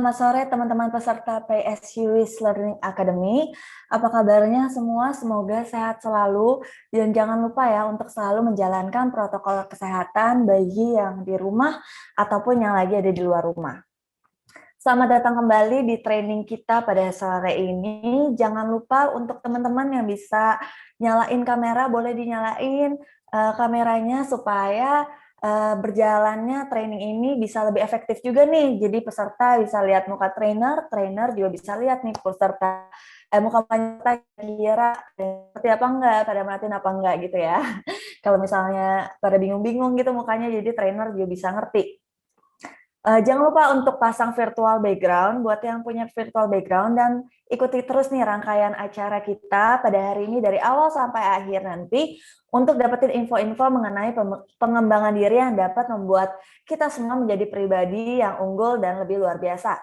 Selamat sore teman-teman peserta PSU Learning Academy. Apa kabarnya semua? Semoga sehat selalu dan jangan lupa ya untuk selalu menjalankan protokol kesehatan bagi yang di rumah ataupun yang lagi ada di luar rumah. Selamat datang kembali di training kita pada sore ini. Jangan lupa untuk teman-teman yang bisa nyalain kamera, boleh dinyalain kameranya supaya berjalannya training ini bisa lebih efektif juga nih. Jadi peserta bisa lihat muka trainer, trainer juga bisa lihat nih peserta muka peserta kira seperti apa enggak, pada merhatiin apa enggak gitu ya. Kalau misalnya pada bingung-bingung gitu mukanya, jadi trainer juga bisa ngerti. Jangan lupa untuk pasang virtual background buat yang punya virtual background dan ikuti terus nih rangkaian acara kita pada hari ini dari awal sampai akhir nanti untuk dapetin info-info mengenai pengembangan diri yang dapat membuat kita semua menjadi pribadi yang unggul dan lebih luar biasa.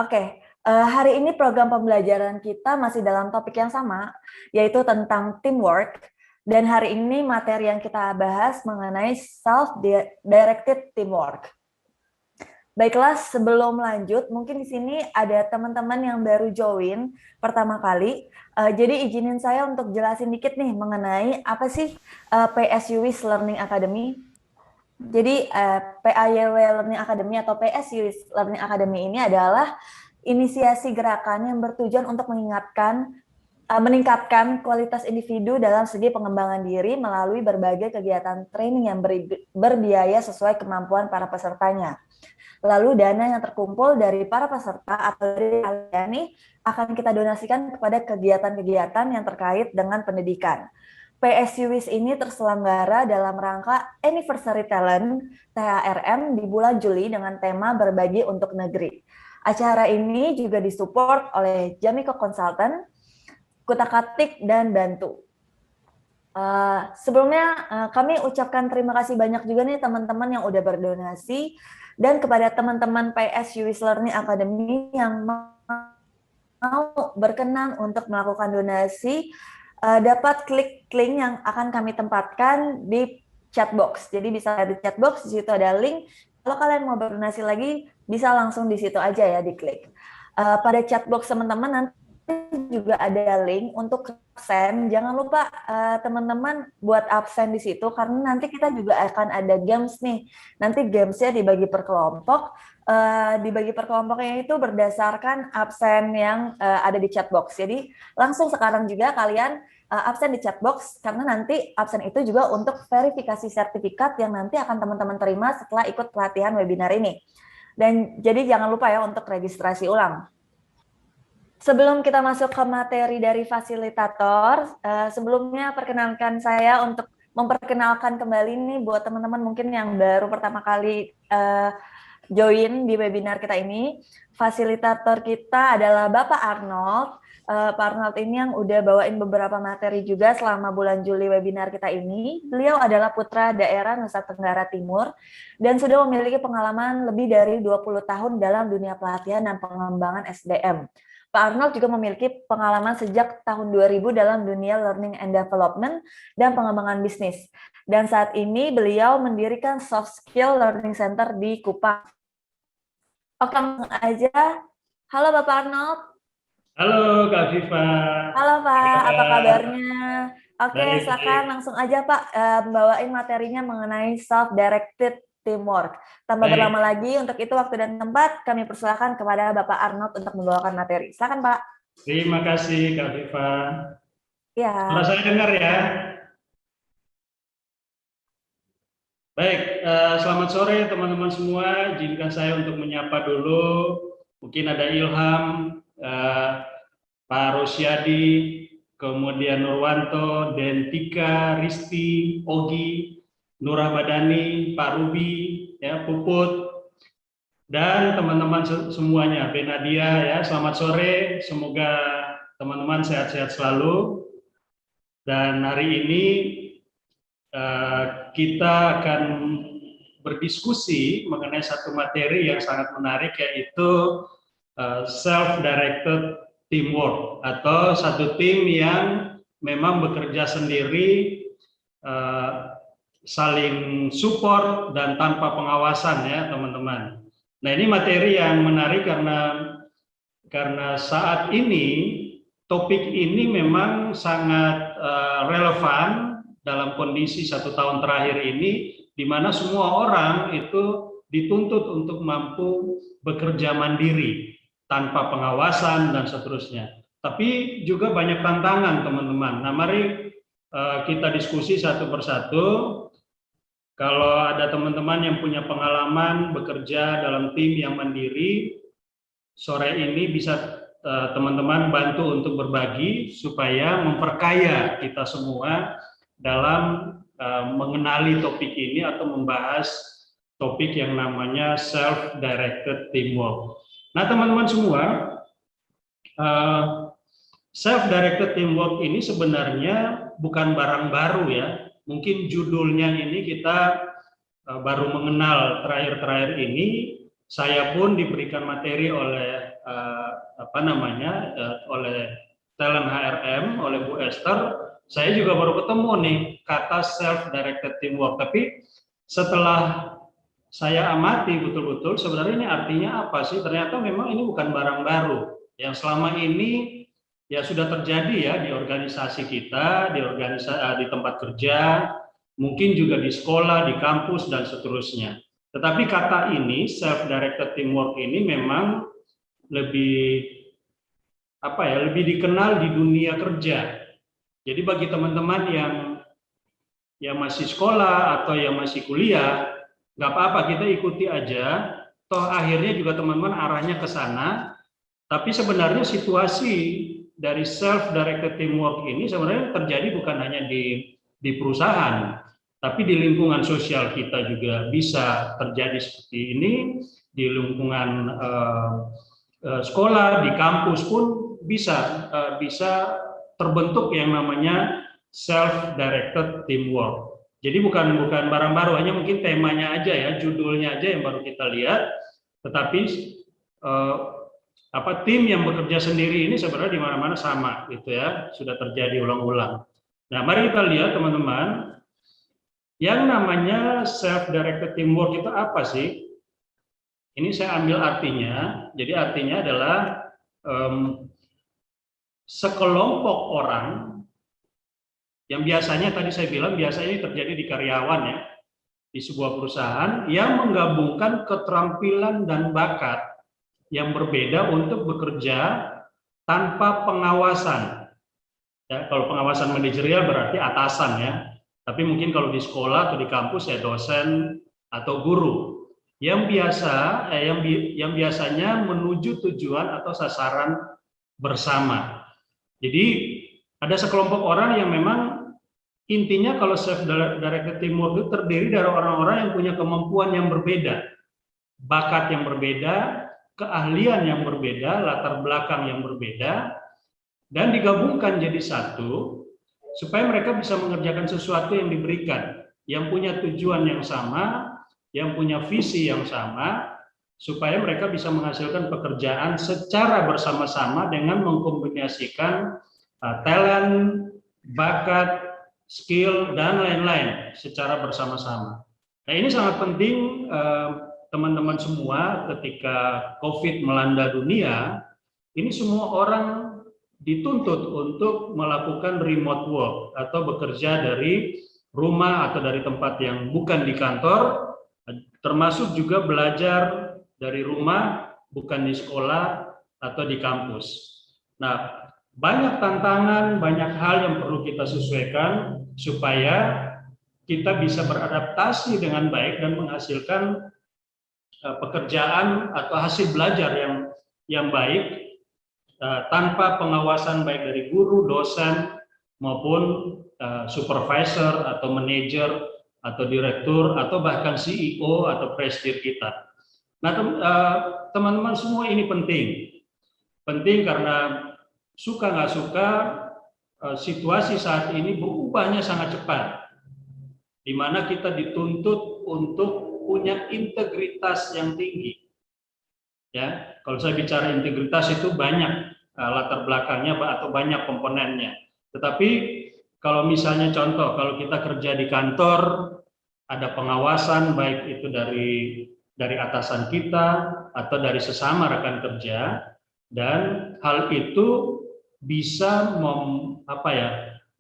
Oke, hari ini program pembelajaran kita masih dalam topik yang sama, yaitu tentang teamwork. Dan hari ini materi yang kita bahas mengenai self-directed teamwork. Baiklah, sebelum lanjut, mungkin di sini ada teman-teman yang baru join pertama kali. Jadi izinin saya untuk jelasin dikit nih mengenai apa sih PSU Learning Academy. Jadi PAYW Learning Academy atau PSU Learning Academy ini adalah inisiasi gerakan yang bertujuan untuk meningkatkan kualitas individu dalam segi pengembangan diri melalui berbagai kegiatan training yang berbiaya sesuai kemampuan para pesertanya. Lalu dana yang terkumpul dari para peserta atau dari kalian nih akan kita donasikan kepada kegiatan-kegiatan yang terkait dengan pendidikan. PSU ini terselenggara dalam rangka Anniversary Talent THRM di bulan Juli dengan tema berbagi untuk negeri. Acara ini juga disupport oleh Jamiko Consultant, Kutak-Katik, dan Bantu. Sebelumnya kami ucapkan terima kasih banyak juga nih teman-teman yang udah berdonasi dan kepada teman-teman PSU Learning Academy yang mau berkenan untuk melakukan donasi, dapat klik link yang akan kami tempatkan di chat box. Jadi bisa di chat box, di situ ada link. Kalau kalian mau berdonasi lagi, bisa langsung di situ aja ya diklik. Pada chat box teman-teman nanti juga ada link untuk absen. Jangan lupa teman-teman buat absen di situ karena nanti kita juga akan ada games nih. Nanti gamesnya dibagi per kelompok. Dibagi per kelompoknya itu berdasarkan absen yang ada di chat box. Jadi langsung sekarang juga kalian absen di chat box karena nanti absen itu juga untuk verifikasi sertifikat yang nanti akan teman-teman terima setelah ikut pelatihan webinar ini. Dan jadi jangan lupa ya untuk registrasi ulang. Sebelum kita masuk ke materi dari fasilitator, sebelumnya perkenalkan saya untuk memperkenalkan kembali nih buat teman-teman mungkin yang baru pertama kali join di webinar kita ini. Fasilitator kita adalah Bapak Arnold. Pak Arnold ini yang udah bawain beberapa materi juga selama bulan Juli webinar kita ini. Beliau adalah putra daerah Nusa Tenggara Timur dan sudah memiliki pengalaman lebih dari 20 tahun dalam dunia pelatihan dan pengembangan SDM. Pak Arnold juga memiliki pengalaman sejak tahun 2000 dalam dunia learning and development dan pengembangan bisnis. Dan saat ini beliau mendirikan Soft Skill Learning Center di Kupang. Oke, langsung aja. Halo Bapak Arnold. Halo Kak Viva. Halo Pak, apa kabarnya? Oke, Baik, silakan langsung aja Pak bawain materinya mengenai self-directed teamwork. Tanpa berlama lagi, untuk itu waktu dan tempat kami persilakan kepada Bapak Arnold untuk membawakan materi. Silakan Pak. Terima kasih Kak Viva. Ya. Suara saya dengar ya? Baik, selamat sore teman-teman semua. Izinkan saya untuk menyapa dulu. Mungkin ada Ilham, Pak Rosyadi, kemudian Nurwanto, Dentika, Risti, Ogi, Nur Ahmadani, Pak Ruby, ya, Puput, dan teman-teman semuanya, Benadia, ya, selamat sore. Semoga teman-teman sehat-sehat selalu. Dan hari ini kita akan berdiskusi mengenai satu materi yang sangat menarik, yaitu self-directed teamwork atau satu tim yang memang bekerja sendiri, saling support dan tanpa pengawasan ya teman-teman. Nah, ini materi yang menarik karena saat ini topik ini memang sangat relevan dalam kondisi 1 tahun terakhir ini, di mana semua orang itu dituntut untuk mampu bekerja mandiri tanpa pengawasan dan seterusnya. Tapi juga banyak tantangan, teman-teman. Nah, mari kita diskusi satu persatu. Kalau ada teman-teman yang punya pengalaman bekerja dalam tim yang mandiri, sore ini bisa teman-teman bantu untuk berbagi supaya memperkaya kita semua dalam mengenali topik ini atau membahas topik yang namanya self-directed teamwork. Nah, teman-teman semua, self-directed teamwork ini sebenarnya bukan barang baru ya. Mungkin judulnya ini kita baru mengenal terakhir-terakhir ini. Saya pun diberikan materi oleh oleh talent HRM, oleh Bu Esther. Saya juga baru ketemu nih kata self-directed teamwork. Tapi setelah saya amati betul-betul sebenarnya ini artinya apa sih? Ternyata memang ini bukan barang baru yang selama ini ya sudah terjadi ya di organisasi kita, di tempat kerja, mungkin juga di sekolah, di kampus dan seterusnya. Tetapi kata ini, self-directed teamwork ini memang lebih lebih dikenal di dunia kerja. Jadi bagi teman-teman yang masih sekolah atau yang masih kuliah, nggak apa-apa, kita ikuti aja. Toh akhirnya juga teman-teman arahnya ke sana. Tapi sebenarnya situasi dari self-directed teamwork ini sebenarnya terjadi bukan hanya di perusahaan, tapi di lingkungan sosial kita juga bisa terjadi seperti ini, di lingkungan sekolah, di kampus pun bisa terbentuk yang namanya self-directed teamwork. Jadi bukan barang baru, hanya mungkin temanya aja ya, judulnya aja yang baru kita lihat, tetapi tim yang bekerja sendiri ini sebenarnya di mana-mana sama gitu ya, sudah terjadi ulang-ulang. Nah, mari kita lihat teman-teman, yang namanya self-directed teamwork itu apa sih? Ini saya ambil artinya, jadi artinya adalah sekelompok orang yang biasanya tadi saya bilang biasanya terjadi di karyawan ya, di sebuah perusahaan yang menggabungkan keterampilan dan bakat yang berbeda untuk bekerja tanpa pengawasan. Ya, kalau pengawasan manajerial berarti atasan ya. Tapi mungkin kalau di sekolah atau di kampus ya dosen atau guru yang biasanya menuju tujuan atau sasaran bersama. Jadi ada sekelompok orang yang memang intinya kalau self-directed teamwork itu terdiri dari orang-orang yang punya kemampuan yang berbeda, bakat yang berbeda, keahlian yang berbeda, latar belakang yang berbeda, dan digabungkan jadi satu supaya mereka bisa mengerjakan sesuatu yang diberikan, yang punya tujuan yang sama, yang punya visi yang sama, supaya mereka bisa menghasilkan pekerjaan secara bersama-sama dengan mengkombinasikan talent, bakat, skill, dan lain-lain secara bersama-sama. Nah, ini sangat penting teman-teman semua ketika COVID melanda dunia, ini semua orang dituntut untuk melakukan remote work atau bekerja dari rumah atau dari tempat yang bukan di kantor, termasuk juga belajar dari rumah, bukan di sekolah atau di kampus. Nah, banyak tantangan, banyak hal yang perlu kita sesuaikan supaya kita bisa beradaptasi dengan baik dan menghasilkan pekerjaan atau hasil belajar yang baik tanpa pengawasan baik dari guru, dosen maupun supervisor atau manajer atau direktur atau bahkan CEO atau presidir kita. Nah, teman-teman semua ini penting karena suka nggak suka situasi saat ini berubahnya sangat cepat, di mana kita dituntut untuk punya integritas yang tinggi. Ya, kalau saya bicara integritas itu banyak latar belakangnya atau banyak komponennya. Tetapi kalau misalnya contoh, kalau kita kerja di kantor, ada pengawasan baik itu dari dari atasan kita atau dari sesama rekan kerja, dan hal itu bisa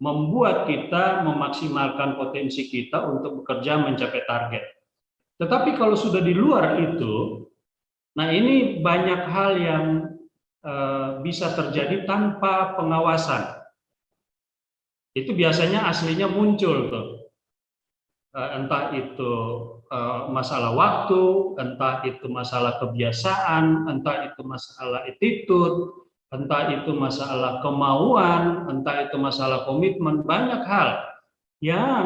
membuat kita memaksimalkan potensi kita untuk bekerja mencapai target. Tetapi kalau sudah di luar itu, nah ini banyak hal yang bisa terjadi tanpa pengawasan. Itu biasanya aslinya muncul tuh. Entah itu masalah waktu, entah itu masalah kebiasaan, entah itu masalah attitude, entah itu masalah kemauan, entah itu masalah komitmen, banyak hal yang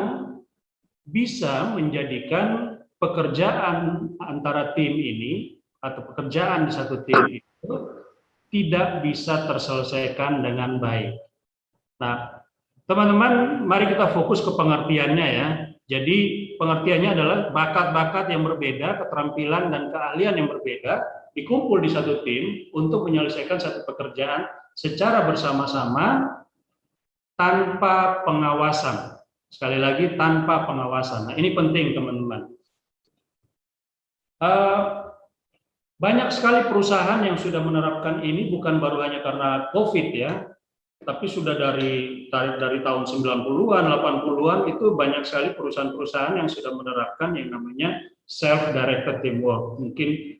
bisa menjadikan pekerjaan antara tim ini atau pekerjaan di satu tim itu tidak bisa terselesaikan dengan baik. Nah, teman-teman, mari kita fokus ke pengertiannya ya. Jadi pengertiannya adalah bakat-bakat yang berbeda, keterampilan dan keahlian yang berbeda dikumpul di satu tim untuk menyelesaikan satu pekerjaan secara bersama-sama tanpa pengawasan. Sekali lagi, tanpa pengawasan. Nah, ini penting teman-teman. Banyak sekali perusahaan yang sudah menerapkan ini, bukan baru hanya karena COVID ya, tapi sudah dari tahun 90-an, 80-an itu banyak sekali perusahaan-perusahaan yang sudah menerapkan yang namanya self-directed teamwork. Mungkin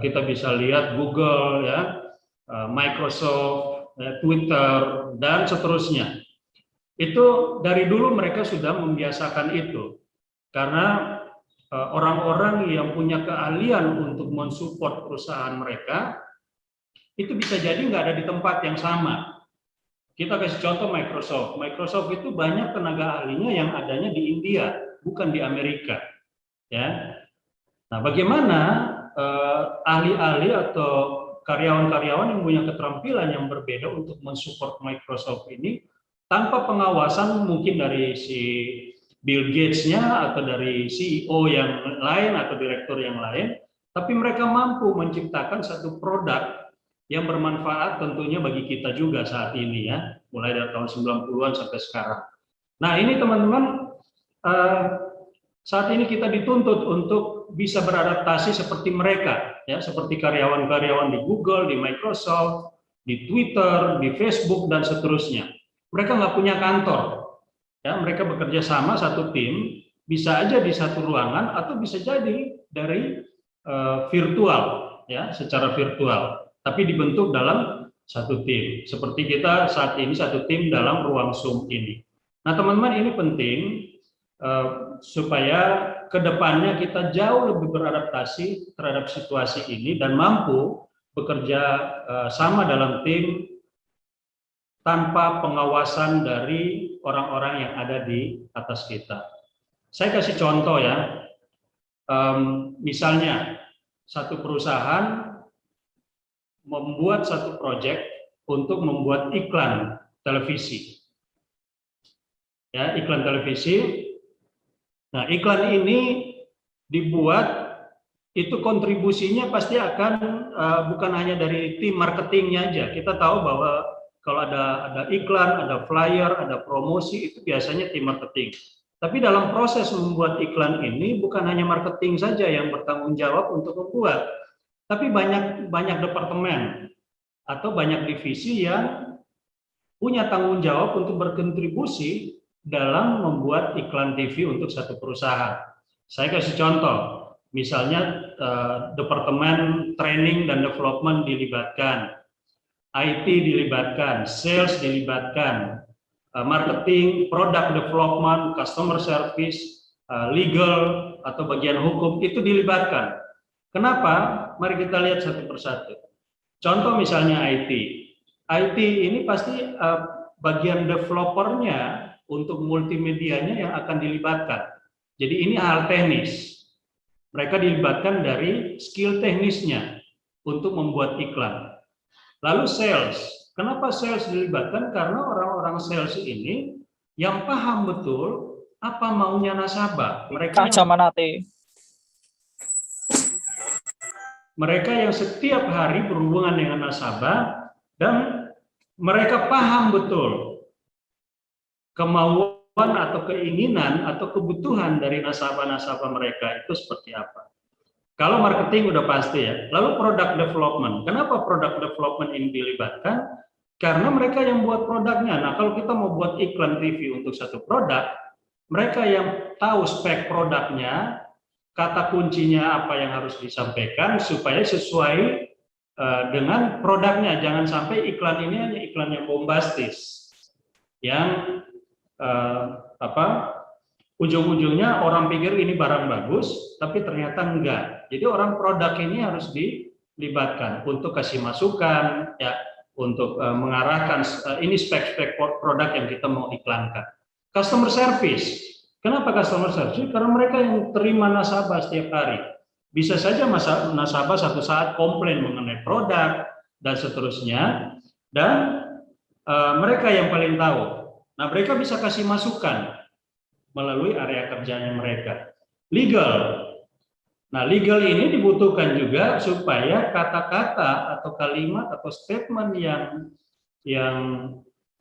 kita bisa lihat Google, ya, Microsoft, Twitter, dan seterusnya. Itu dari dulu mereka sudah membiasakan itu, karena orang-orang yang punya keahlian untuk mensupport perusahaan mereka itu bisa jadi nggak ada di tempat yang sama. Kita kasih contoh Microsoft. Microsoft itu banyak tenaga ahlinya yang adanya di India, bukan di Amerika. Ya. Nah, bagaimana ahli-ahli atau karyawan-karyawan yang punya keterampilan yang berbeda untuk mensupport Microsoft ini tanpa pengawasan mungkin dari si Bill Gates-nya atau dari CEO yang lain atau direktur yang lain, tapi mereka mampu menciptakan satu produk yang bermanfaat tentunya bagi kita juga saat ini ya, mulai dari tahun 90-an sampai sekarang. Nah, ini teman-teman, saat ini kita dituntut untuk bisa beradaptasi seperti mereka, ya, seperti karyawan-karyawan di Google, di Microsoft, di Twitter, di Facebook, dan seterusnya. Mereka nggak punya kantor. Ya, mereka bekerja sama satu tim, bisa aja di satu ruangan atau bisa jadi dari virtual, ya, secara virtual, tapi dibentuk dalam satu tim. Seperti kita saat ini satu tim dalam ruang Zoom ini. Nah, teman-teman, ini penting supaya kedepannya kita jauh lebih beradaptasi terhadap situasi ini dan mampu bekerja sama dalam tim tanpa pengawasan dari orang-orang yang ada di atas kita. Saya kasih contoh ya, misalnya satu perusahaan membuat satu proyek untuk membuat iklan televisi. Ya, iklan televisi. Nah, iklan ini dibuat, itu kontribusinya pasti akan bukan hanya dari tim marketingnya aja. Kita tahu bahwa kalau ada iklan, ada flyer, ada promosi, itu biasanya tim marketing. Tapi dalam proses membuat iklan ini bukan hanya marketing saja yang bertanggung jawab untuk membuat, tapi banyak departemen atau banyak divisi yang punya tanggung jawab untuk berkontribusi dalam membuat iklan TV untuk satu perusahaan. Saya kasih contoh, misalnya departemen training dan development dilibatkan, IT dilibatkan, sales dilibatkan, marketing, product development, customer service, legal atau bagian hukum itu dilibatkan. Kenapa? Mari kita lihat satu persatu. Contoh misalnya IT. IT ini pasti bagian developernya untuk multimedianya yang akan dilibatkan. Jadi ini hal teknis. Mereka dilibatkan dari skill teknisnya untuk membuat iklan. Lalu sales, kenapa sales dilibatkan? Karena orang-orang sales ini yang paham betul apa maunya nasabah. Mereka yang setiap hari berhubungan dengan nasabah dan mereka paham betul kemauan atau keinginan atau kebutuhan dari nasabah-nasabah mereka itu seperti apa. Kalau marketing udah pasti ya. Lalu product development. Kenapa product development ini dilibatkan? Karena mereka yang buat produknya. Nah, kalau kita mau buat iklan TV untuk satu produk, mereka yang tahu spek produknya, kata kuncinya apa yang harus disampaikan supaya sesuai dengan produknya. Jangan sampai iklan ini hanya iklan yang bombastis, yang ujung-ujungnya orang pikir ini barang bagus, tapi ternyata enggak. Jadi orang produk ini harus dilibatkan untuk kasih masukan, ya, untuk mengarahkan ini spek-spek produk yang kita mau iklankan. Customer service. Kenapa customer service? Karena mereka yang terima nasabah setiap hari. Bisa saja nasabah satu saat komplain mengenai produk dan seterusnya, dan mereka yang paling tahu. Nah, mereka bisa kasih masukan melalui area kerjanya mereka. Legal. Nah, legal ini dibutuhkan juga supaya kata-kata atau kalimat atau statement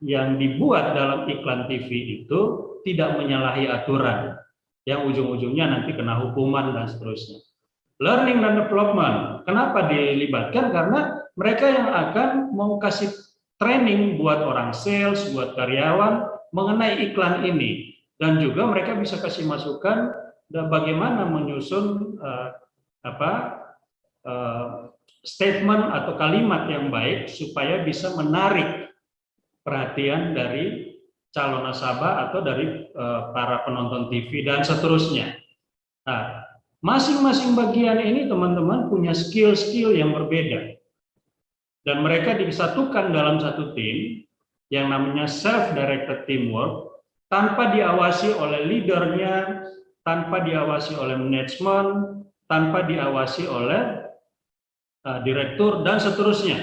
yang dibuat dalam iklan TV itu tidak menyalahi aturan, yang ujung-ujungnya nanti kena hukuman dan seterusnya. Learning dan development. Kenapa dilibatkan? Karena mereka yang akan mau kasih training buat orang sales, buat karyawan mengenai iklan ini. Dan juga mereka bisa kasih masukan dan bagaimana menyusun statement atau kalimat yang baik supaya bisa menarik perhatian dari calon nasabah atau dari para penonton TV dan seterusnya. Nah, masing-masing bagian ini teman-teman punya skill-skill yang berbeda. Dan mereka disatukan dalam satu tim yang namanya self-directed teamwork, tanpa diawasi oleh leadernya, tanpa diawasi oleh manajemen, tanpa diawasi oleh direktur, dan seterusnya.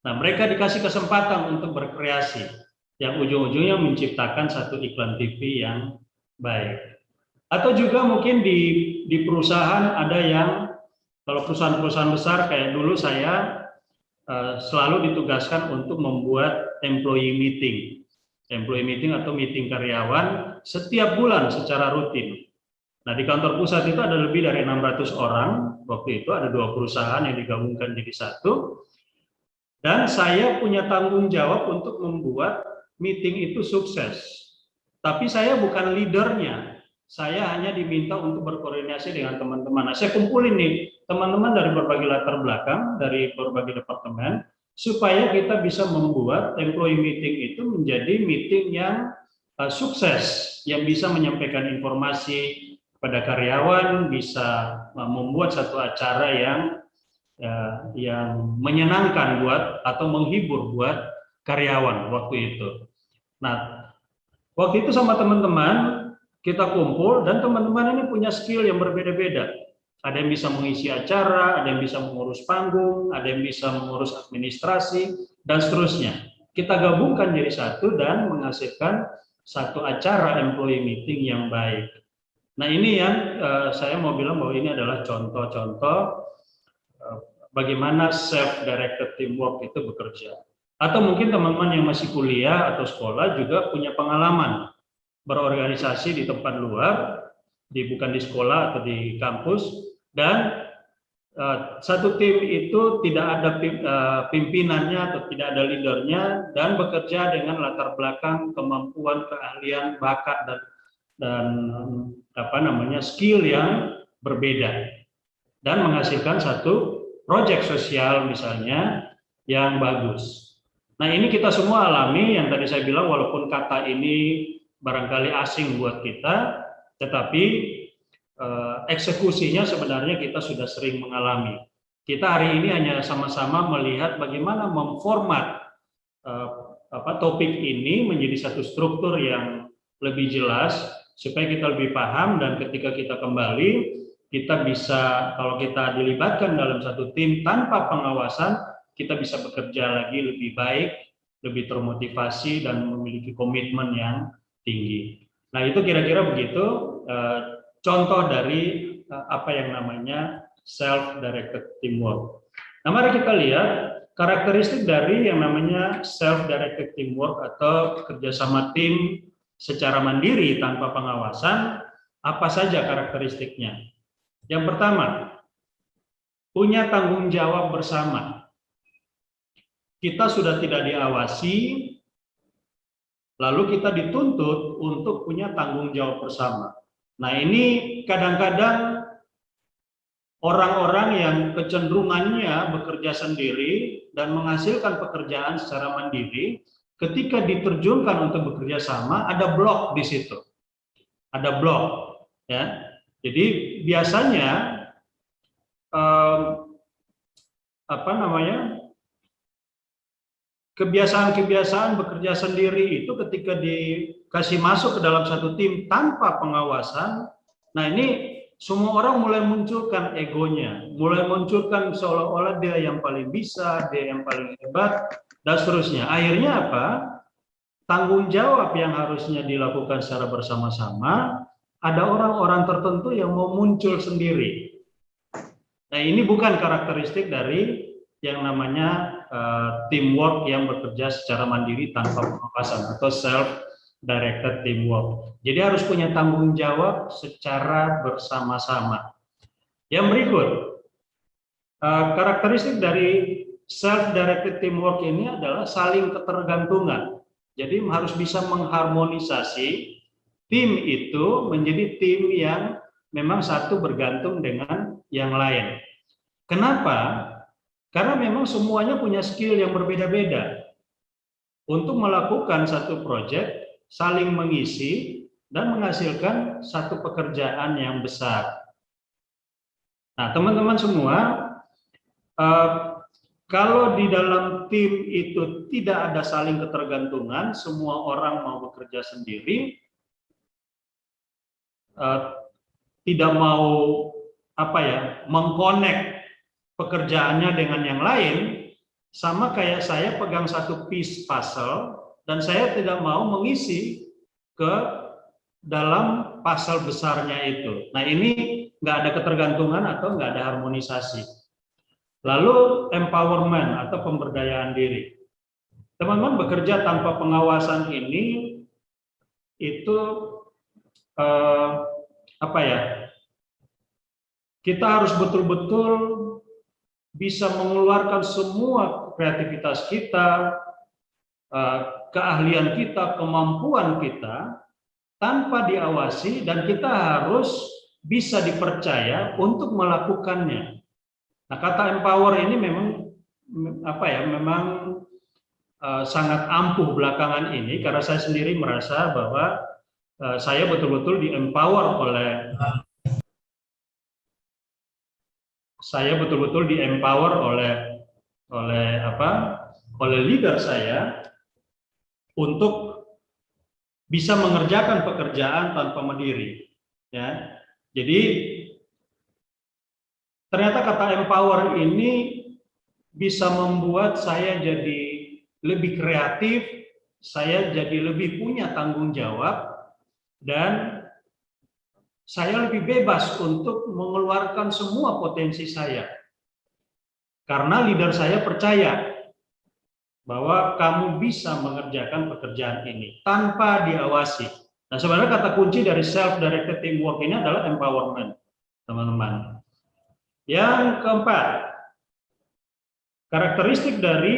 Nah, mereka dikasih kesempatan untuk berkreasi, yang ujung-ujungnya menciptakan satu iklan TV yang baik. Atau juga mungkin di perusahaan ada yang, kalau perusahaan-perusahaan besar kayak dulu saya selalu ditugaskan untuk membuat employee meeting atau meeting karyawan setiap bulan secara rutin. Nah, di kantor pusat itu ada lebih dari 600 orang, waktu itu ada 2 perusahaan yang digabungkan jadi satu, dan saya punya tanggung jawab untuk membuat meeting itu sukses. Tapi saya bukan leadernya, saya hanya diminta untuk berkoordinasi dengan teman-teman. Nah, saya kumpulin nih teman-teman dari berbagai latar belakang, dari berbagai departemen, supaya kita bisa membuat employee meeting itu menjadi meeting yang sukses, yang bisa menyampaikan informasi pada karyawan, bisa membuat satu acara yang menyenangkan buat atau menghibur buat karyawan waktu itu. Nah, waktu itu sama teman-teman kita kumpul, dan teman-teman ini punya skill yang berbeda-beda. Ada yang bisa mengisi acara, ada yang bisa mengurus panggung, ada yang bisa mengurus administrasi, dan seterusnya. Kita gabungkan jadi satu dan menghasilkan satu acara employee meeting yang baik. Nah, ini yang saya mau bilang bahwa ini adalah contoh-contoh bagaimana self-directed teamwork itu bekerja. Atau mungkin teman-teman yang masih kuliah atau sekolah juga punya pengalaman berorganisasi di tempat luar, bukan di sekolah atau di kampus, dan satu tim itu tidak ada pimpinannya atau tidak ada leadernya, dan bekerja dengan latar belakang, kemampuan, keahlian, bakat, dan skill yang berbeda, dan menghasilkan satu proyek sosial misalnya yang bagus. Nah, ini kita semua alami, yang tadi saya bilang walaupun kata ini barangkali asing buat kita, tetapi eksekusinya sebenarnya kita sudah sering mengalami. Kita hari ini hanya sama-sama melihat bagaimana memformat topik ini menjadi satu struktur yang lebih jelas, supaya kita lebih paham, dan ketika kita kembali, kita bisa, kalau kita dilibatkan dalam satu tim tanpa pengawasan, kita bisa bekerja lagi lebih baik, lebih termotivasi, dan memiliki komitmen yang tinggi. Nah, itu kira-kira begitu contoh dari apa yang namanya self-directed teamwork. Nah, mari kita lihat karakteristik dari yang namanya self-directed teamwork atau kerjasama tim secara mandiri tanpa pengawasan. Apa saja karakteristiknya? Yang pertama, punya tanggung jawab bersama. Kita sudah tidak diawasi, lalu kita dituntut untuk punya tanggung jawab bersama. Nah, ini kadang-kadang orang-orang yang kecenderungannya bekerja sendiri dan menghasilkan pekerjaan secara mandiri, ketika diterjunkan untuk bekerja sama, ada blok di situ. Ada blok, ya. Jadi biasanya kebiasaan-kebiasaan bekerja sendiri itu ketika dikasih masuk ke dalam satu tim tanpa pengawasan, nah ini semua orang mulai munculkan egonya, mulai munculkan seolah-olah dia yang paling bisa, dia yang paling hebat, dan seterusnya. Akhirnya apa? Tanggung jawab yang harusnya dilakukan secara bersama-sama, ada orang-orang tertentu yang mau muncul sendiri. Nah, ini bukan karakteristik dari yang namanya teamwork yang bekerja secara mandiri tanpa pengawasan atau self-directed teamwork. Jadi harus punya tanggung jawab secara bersama-sama. Yang berikut, karakteristik dari self-directed teamwork ini adalah saling ketergantungan. Jadi harus bisa mengharmonisasi tim itu menjadi tim yang memang satu bergantung dengan yang lain. Kenapa? Karena memang semuanya punya skill yang berbeda-beda. Untuk melakukan satu proyek, saling mengisi dan menghasilkan satu pekerjaan yang besar. Nah, teman-teman semua, kalau di dalam tim itu tidak ada saling ketergantungan, semua orang mau bekerja sendiri, tidak mau mengkonek pekerjaannya dengan yang lain, sama kayak saya pegang satu piece puzzle dan saya tidak mau mengisi ke dalam puzzle besarnya itu. Nah, ini nggak ada ketergantungan atau nggak ada harmonisasi. Lalu empowerment atau pemberdayaan diri. Teman-teman bekerja tanpa pengawasan ini itu kita harus betul-betul bisa mengeluarkan semua kreativitas kita, keahlian kita, kemampuan kita tanpa diawasi, dan kita harus bisa dipercaya untuk melakukannya. Nah, kata empower ini memang sangat ampuh belakangan ini, karena saya sendiri merasa bahwa saya betul-betul di-empower oleh leader saya untuk bisa mengerjakan pekerjaan tanpa mandiri, ya. Jadi ternyata kata empower ini bisa membuat saya jadi lebih kreatif, saya jadi lebih punya tanggung jawab, dan saya lebih bebas untuk mengeluarkan semua potensi saya. Karena leader saya percaya bahwa kamu bisa mengerjakan pekerjaan ini tanpa diawasi. Nah, sebenarnya kata kunci dari self-directed teamwork ini adalah empowerment, teman-teman. Yang keempat, karakteristik dari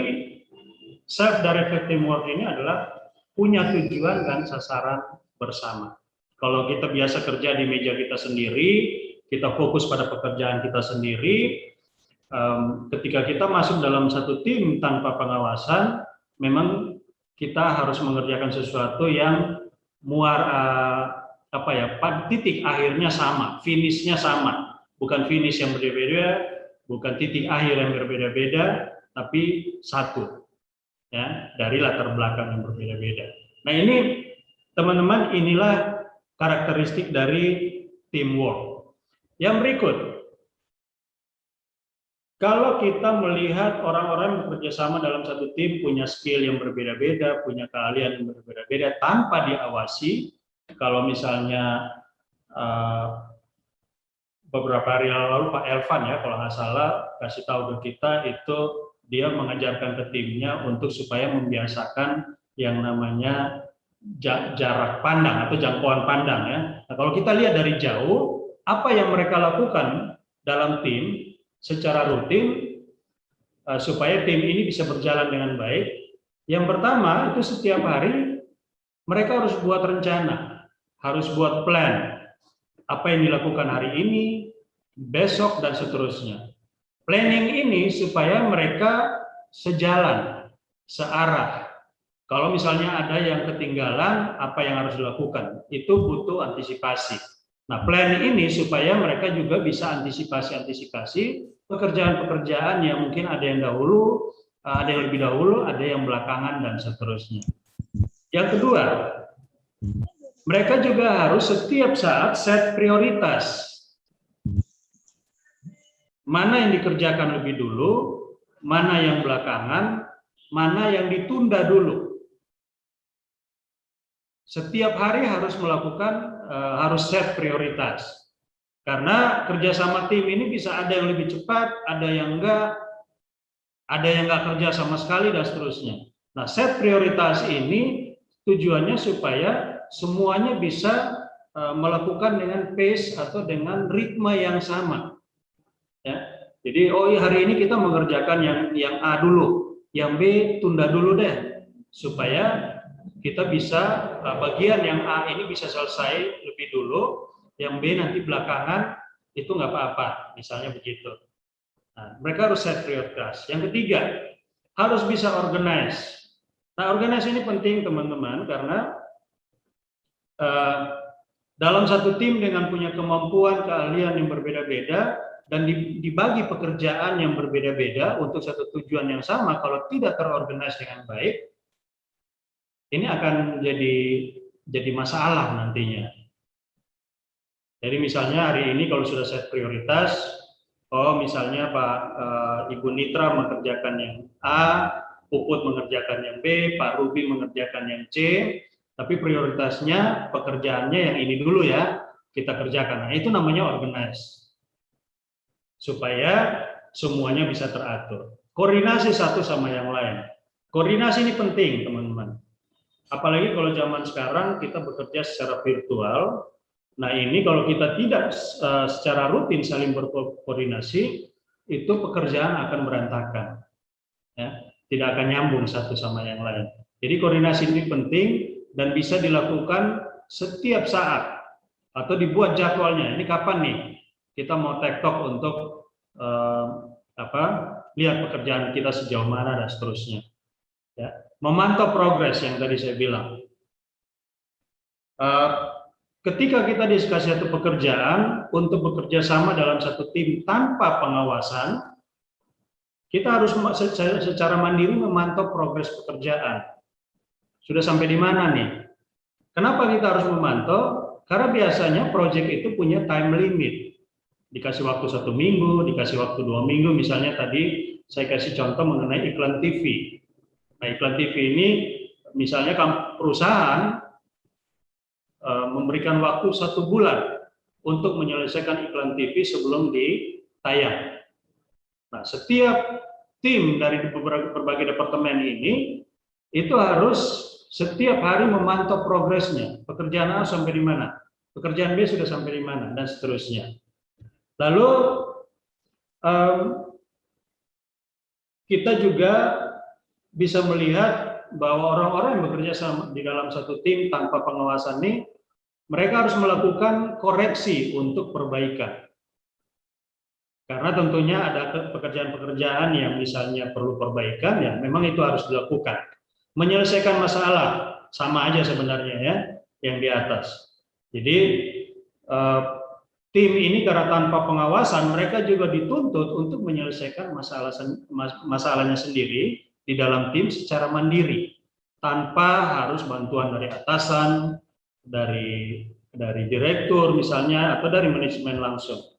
self-directed teamwork ini adalah punya tujuan dan sasaran bersama. Kalau kita biasa kerja di meja kita sendiri, kita fokus pada pekerjaan kita sendiri, ketika kita masuk dalam satu tim tanpa pengawasan, memang kita harus mengerjakan sesuatu yang titik akhirnya sama, finishnya sama, bukan finish yang berbeda-beda, bukan titik akhir yang berbeda-beda, tapi satu, ya, dari latar belakang yang berbeda-beda. Nah, ini teman-teman, inilah karakteristik dari teamwork. Yang berikut, kalau kita melihat orang-orang yang bekerja sama dalam satu tim punya skill yang berbeda-beda, punya keahlian yang berbeda-beda tanpa diawasi, kalau misalnya beberapa hari lalu Pak Elvan, ya kalau nggak salah, kasih tahu ke kita itu dia mengajarkan ke timnya untuk supaya membiasakan yang namanya jarak pandang atau jangkauan pandang, ya. Nah, kalau kita lihat dari jauh, apa yang mereka lakukan dalam tim, secara rutin supaya tim ini bisa berjalan dengan baik. Yang pertama itu setiap hari mereka harus buat rencana, harus buat plan, apa yang dilakukan hari ini, besok, dan seterusnya. Planning ini supaya mereka sejalan, searah. Kalau misalnya ada yang ketinggalan, apa yang harus dilakukan? Itu butuh antisipasi. Nah, plan ini supaya mereka juga bisa antisipasi pekerjaan-pekerjaan yang mungkin ada yang dahulu, ada yang lebih dahulu, ada yang belakangan, dan seterusnya. Yang kedua, mereka juga harus setiap saat set prioritas. Mana yang dikerjakan lebih dulu, mana yang belakangan, mana yang ditunda dulu. Setiap hari harus melakukan, harus set prioritas. Karena kerjasama tim ini bisa ada yang lebih cepat, ada yang enggak kerja sama sekali, dan seterusnya. Nah, set prioritas ini tujuannya supaya semuanya bisa melakukan dengan pace atau dengan ritme yang sama. Ya. Jadi, hari ini kita mengerjakan yang A dulu, yang B tunda dulu deh, supaya kita bisa bagian yang A ini bisa selesai lebih dulu, yang B nanti belakangan itu nggak apa-apa, misalnya begitu. Nah, mereka harus set prioritas. Yang ketiga, harus bisa organize. Nah, organize ini penting teman-teman karena dalam satu tim dengan punya kemampuan, keahlian yang berbeda-beda dan dibagi pekerjaan yang berbeda-beda untuk satu tujuan yang sama, kalau tidak terorganize dengan baik, ini akan jadi masalah nantinya. Jadi misalnya hari ini kalau sudah set prioritas, misalnya Ibu Nitra mengerjakan yang A, Puput mengerjakan yang B, Pak Ruby mengerjakan yang C, tapi prioritasnya pekerjaannya yang ini dulu ya, kita kerjakan. Nah, itu namanya organize. Supaya semuanya bisa teratur. Koordinasi satu sama yang lain. Koordinasi ini penting, teman-teman. Apalagi kalau zaman sekarang kita bekerja secara virtual. Nah, ini kalau kita tidak secara rutin saling berkoordinasi, itu pekerjaan akan berantakan. Ya, tidak akan nyambung satu sama yang lain. Jadi koordinasi ini penting dan bisa dilakukan setiap saat atau dibuat jadwalnya. Ini kapan nih kita mau tektok untuk lihat pekerjaan kita sejauh mana dan seterusnya. Ya, memantau progres yang tadi saya bilang. Ketika kita dikasih satu pekerjaan untuk bekerja sama dalam satu tim tanpa pengawasan, kita harus secara mandiri memantau progres pekerjaan. Sudah sampai di mana nih? Kenapa kita harus memantau? Karena biasanya proyek itu punya time limit. Dikasih waktu 1 minggu, dikasih waktu 2 minggu. Misalnya tadi saya kasih contoh mengenai iklan TV. Nah, iklan TV ini misalnya perusahaan memberikan waktu 1 bulan untuk menyelesaikan iklan TV sebelum ditayang. Nah, setiap tim dari berbagai departemen ini itu harus setiap hari memantau progresnya. Pekerjaan A sampai di mana? Pekerjaan B sudah sampai di mana? Dan seterusnya. Lalu kita juga bisa melihat bahwa orang-orang yang bekerja sama di dalam satu tim tanpa pengawasan ini, mereka harus melakukan koreksi untuk perbaikan. Karena tentunya ada pekerjaan-pekerjaan yang misalnya perlu perbaikan, ya memang itu harus dilakukan. Menyelesaikan masalah, sama aja sebenarnya ya, yang di atas. Jadi, tim ini karena tanpa pengawasan, mereka juga dituntut untuk menyelesaikan masalahnya sendiri di dalam tim secara mandiri, tanpa harus bantuan dari atasan, dari direktur misalnya, atau dari manajemen langsung.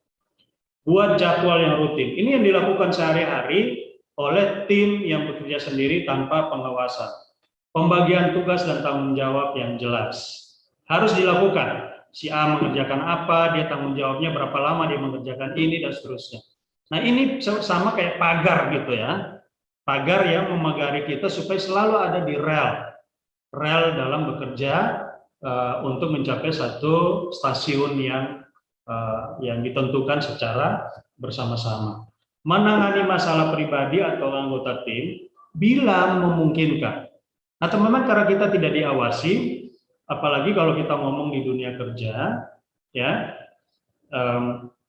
Buat jadwal yang rutin. Ini yang dilakukan sehari-hari oleh tim yang bekerja sendiri tanpa pengawasan. Pembagian tugas dan tanggung jawab yang jelas harus dilakukan. Si A mengerjakan apa, dia tanggung jawabnya berapa lama dia mengerjakan ini, dan seterusnya. Nah, ini sama kayak pagar gitu ya. Pagar yang memagari kita supaya selalu ada di rel dalam bekerja untuk mencapai satu stasiun yang ditentukan secara bersama-sama. menangani masalah pribadi atau anggota tim bila memungkinkan. Nah, teman-teman, karena kita tidak diawasi, apalagi kalau kita ngomong di dunia kerja, ya,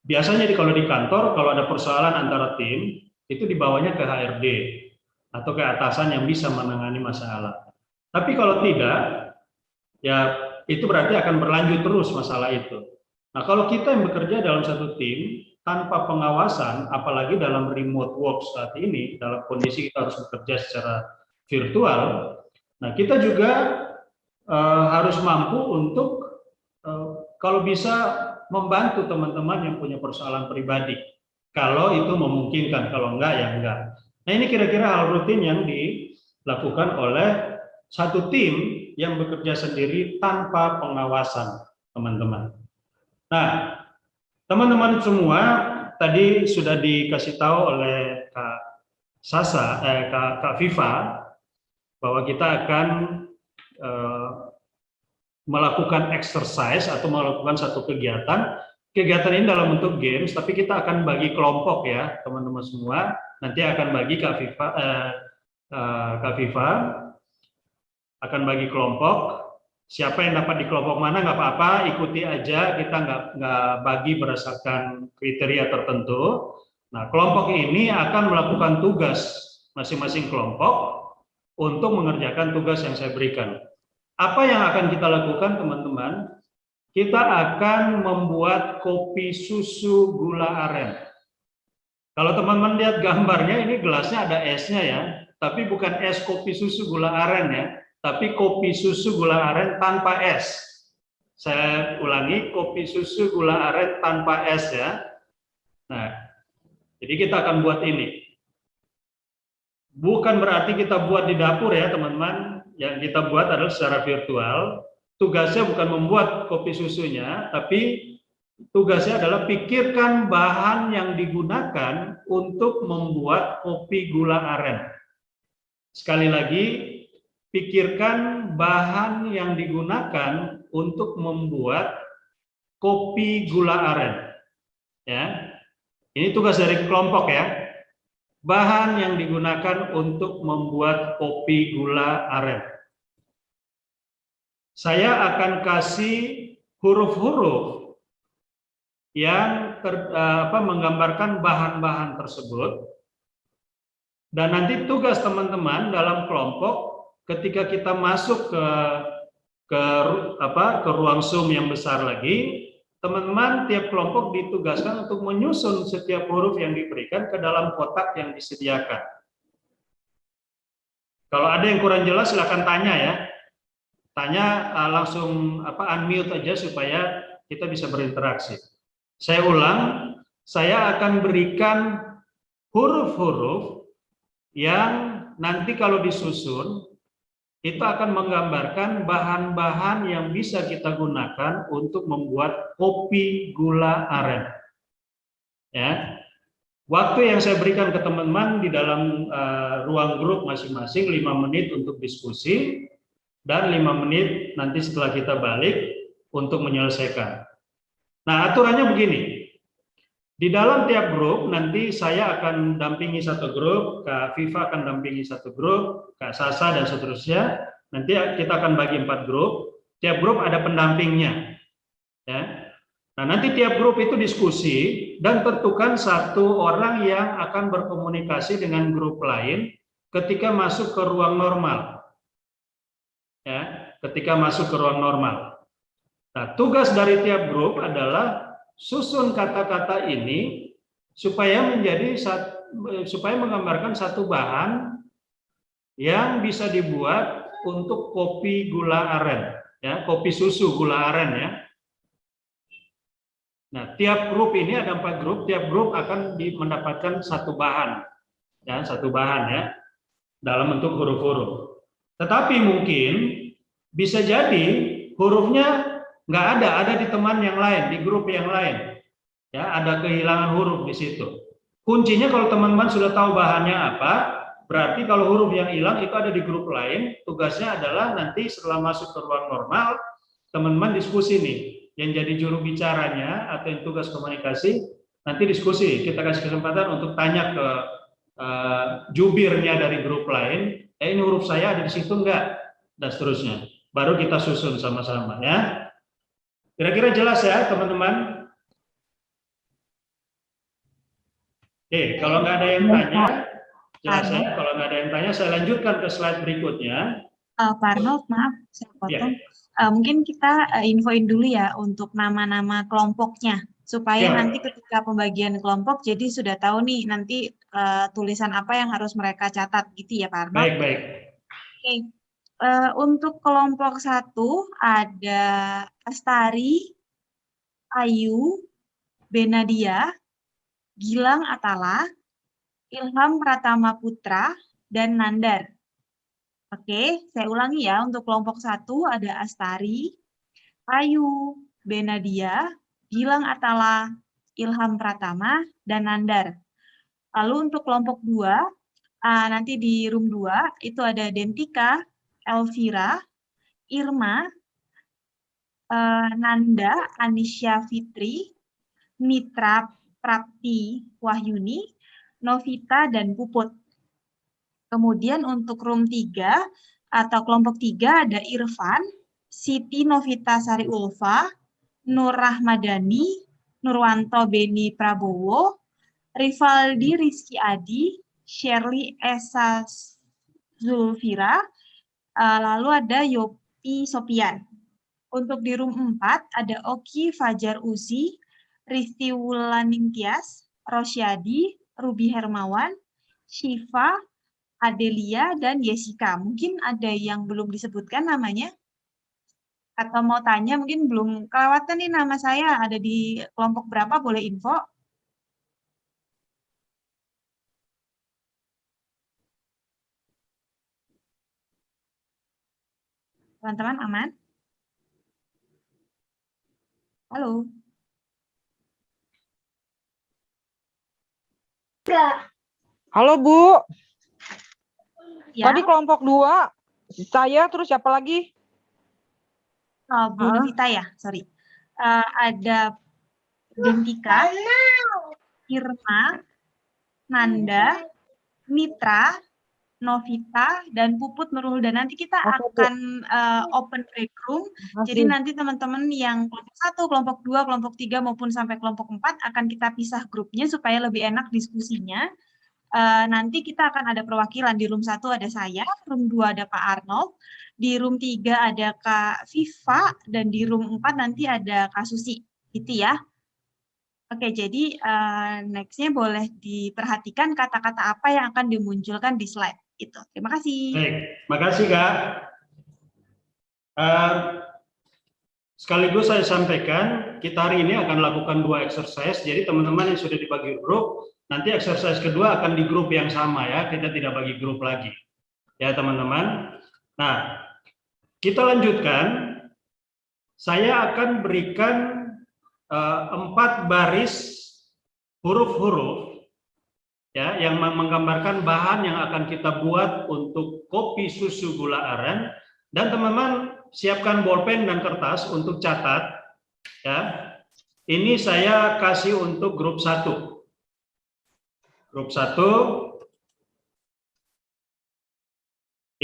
biasanya kalau di kantor, kalau ada persoalan antara tim, itu dibawanya ke HRD atau ke atasan yang bisa menangani masalah. Tapi kalau tidak, ya itu berarti akan berlanjut terus masalah itu. Nah, kalau kita yang bekerja dalam satu tim tanpa pengawasan, apalagi dalam remote work saat ini, dalam kondisi kita harus bekerja secara virtual, nah kita juga harus mampu untuk kalau bisa membantu teman-teman yang punya persoalan pribadi. Kalau itu memungkinkan, kalau enggak ya enggak. Nah, ini kira-kira hal rutin yang dilakukan oleh satu tim yang bekerja sendiri tanpa pengawasan, teman-teman. Nah, teman-teman semua tadi sudah dikasih tahu oleh Kak Sasa, Kak Viva, bahwa kita akan melakukan exercise atau melakukan satu kegiatan. Kegiatan ini dalam bentuk games, tapi kita akan bagi kelompok ya, teman-teman semua. Nanti akan bagi Kak Viva akan bagi kelompok. Siapa yang dapat di kelompok mana nggak apa-apa, ikuti aja. Kita nggak bagi berdasarkan kriteria tertentu. Nah, kelompok ini akan melakukan tugas masing-masing kelompok untuk mengerjakan tugas yang saya berikan. Apa yang akan kita lakukan, teman-teman? Kita akan membuat kopi susu gula aren. Kalau teman-teman lihat gambarnya, ini gelasnya ada esnya ya, tapi bukan es kopi susu gula aren ya, tapi kopi susu gula aren tanpa es. Saya ulangi, kopi susu gula aren tanpa es ya. Nah, jadi kita akan buat ini. Bukan berarti kita buat di dapur ya, teman-teman. Yang kita buat adalah secara virtual. Tugasnya bukan membuat kopi susunya, tapi tugasnya adalah pikirkan bahan yang digunakan untuk membuat kopi gula aren. Sekali lagi, pikirkan bahan yang digunakan untuk membuat kopi gula aren. Ya, ini tugas dari kelompok ya. Bahan yang digunakan untuk membuat kopi gula aren. Saya akan kasih huruf-huruf yang menggambarkan bahan-bahan tersebut. Dan nanti tugas teman-teman dalam kelompok ketika kita masuk ke ruang Zoom yang besar lagi, teman-teman tiap kelompok ditugaskan untuk menyusun setiap huruf yang diberikan ke dalam kotak yang disediakan. Kalau ada yang kurang jelas silakan tanya ya. Tanya langsung unmute aja supaya kita bisa berinteraksi. Saya ulang, saya akan berikan huruf-huruf yang nanti kalau disusun itu akan menggambarkan bahan-bahan yang bisa kita gunakan untuk membuat kopi gula aren. Ya. Waktu yang saya berikan ke teman-teman di dalam ruang grup masing-masing 5 menit untuk diskusi dan 5 menit nanti setelah kita balik untuk menyelesaikan. Nah, aturannya begini. Di dalam tiap grup nanti saya akan dampingi satu grup, Kak Viva akan dampingi satu grup, Kak Sasa dan seterusnya. Nanti kita akan bagi 4 grup. Tiap grup ada pendampingnya. Ya. Nah, nanti tiap grup itu diskusi dan tentukan satu orang yang akan berkomunikasi dengan grup lain ketika masuk ke ruang normal. Ya, ketika masuk ke ruang normal. Nah, tugas dari tiap grup adalah susun kata-kata ini supaya menggambarkan satu bahan yang bisa dibuat untuk kopi gula aren, ya, kopi susu gula aren ya. Nah, tiap grup ini ada 4 grup, tiap grup akan mendapatkan satu bahan, ya, dalam bentuk huruf-huruf. Tetapi mungkin bisa jadi hurufnya nggak ada di teman yang lain, di grup yang lain. Ya, ada kehilangan huruf di situ. Kuncinya kalau teman-teman sudah tahu bahannya apa, berarti kalau huruf yang hilang itu ada di grup lain, tugasnya adalah nanti setelah masuk ke ruang normal, teman-teman diskusi nih, yang jadi juru bicaranya atau yang tugas komunikasi, nanti diskusi, kita kasih kesempatan untuk tanya ke jubirnya dari grup lain, ini huruf saya ada di situ enggak, dan seterusnya. Baru kita susun sama-sama ya. Kira-kira jelas ya teman-teman? Oke, kalau nggak ada yang tanya, jelas ya. Kalau nggak ada yang tanya, saya lanjutkan ke slide berikutnya. Pak Arnold, maaf, saya potong. Mungkin kita infoin dulu ya untuk nama-nama kelompoknya, supaya nanti ketika pembagian kelompok, jadi sudah tahu nih nanti tulisan apa yang harus mereka catat, gitu ya Pak Arnold? Baik, baik. Oke, untuk kelompok 1 ada Astari, Ayu, Benadia, Gilang Atala, Ilham Pratama Putra, dan Nandar. Oke, saya ulangi ya, untuk kelompok 1 ada Astari, Ayu, Benadia, Gilang Atala, Ilham Pratama, dan Nandar. Lalu untuk kelompok 2, nanti di room 2, itu ada Dentika, Elvira, Irma, Nanda, Anisya Fitri, Mitra Prapti Wahyuni, Novita, dan Puput. Kemudian untuk room 3 atau kelompok 3 ada Irfan, Siti Novita Sari Ulfa, Nur Rahmadani, Nurwanto Beni Prabowo, Rivaldi Rizky Adi, Shirley Esa Zulfira, lalu ada Yopi Sopian. Untuk di room 4 ada Oki Fajar Uzi, Risti Wulaningtyas, Rosyadi, Ruby Hermawan, Shiva, Adelia, dan Jessica. Mungkin ada yang belum disebutkan namanya? Atau mau tanya, mungkin belum kelewatan nih nama saya, ada di kelompok berapa, boleh info? Teman-teman aman? Halo? Halo Bu, Ya, tadi kelompok 2, saya terus siapa lagi? Bu Novita ya, sorry. Ada Dentika, Irma, Nanda, Mitra, Novita, dan Puput Nurul. Dan nanti kita akan open break room. Jadi nanti teman-teman yang kelompok 1, kelompok 2, kelompok 3 maupun sampai kelompok 4 akan kita pisah grupnya supaya lebih enak diskusinya. Nanti kita akan ada perwakilan. Di room 1 ada saya, room 2 ada Pak Arnold, di room 3 ada Kak Viva, dan di room 4 nanti ada Kak Susi. Gitu ya. Oke, jadi next-nya boleh diperhatikan kata-kata apa yang akan dimunculkan di slide. Itu. Terima kasih. Baik, terima kasih Kak. Sekaligus saya sampaikan, kita hari ini akan lakukan 2 exercise. Jadi teman-teman yang sudah dibagi grup, nanti exercise kedua akan di grup yang sama ya. Kita tidak bagi grup lagi. Ya teman-teman. Nah, kita lanjutkan. Saya akan berikan 4 baris huruf-huruf ya yang menggambarkan bahan yang akan kita buat untuk kopi susu gula aren, dan teman-teman siapkan bolpen dan kertas untuk catat ya. Ini saya kasih untuk grup 1. Grup 1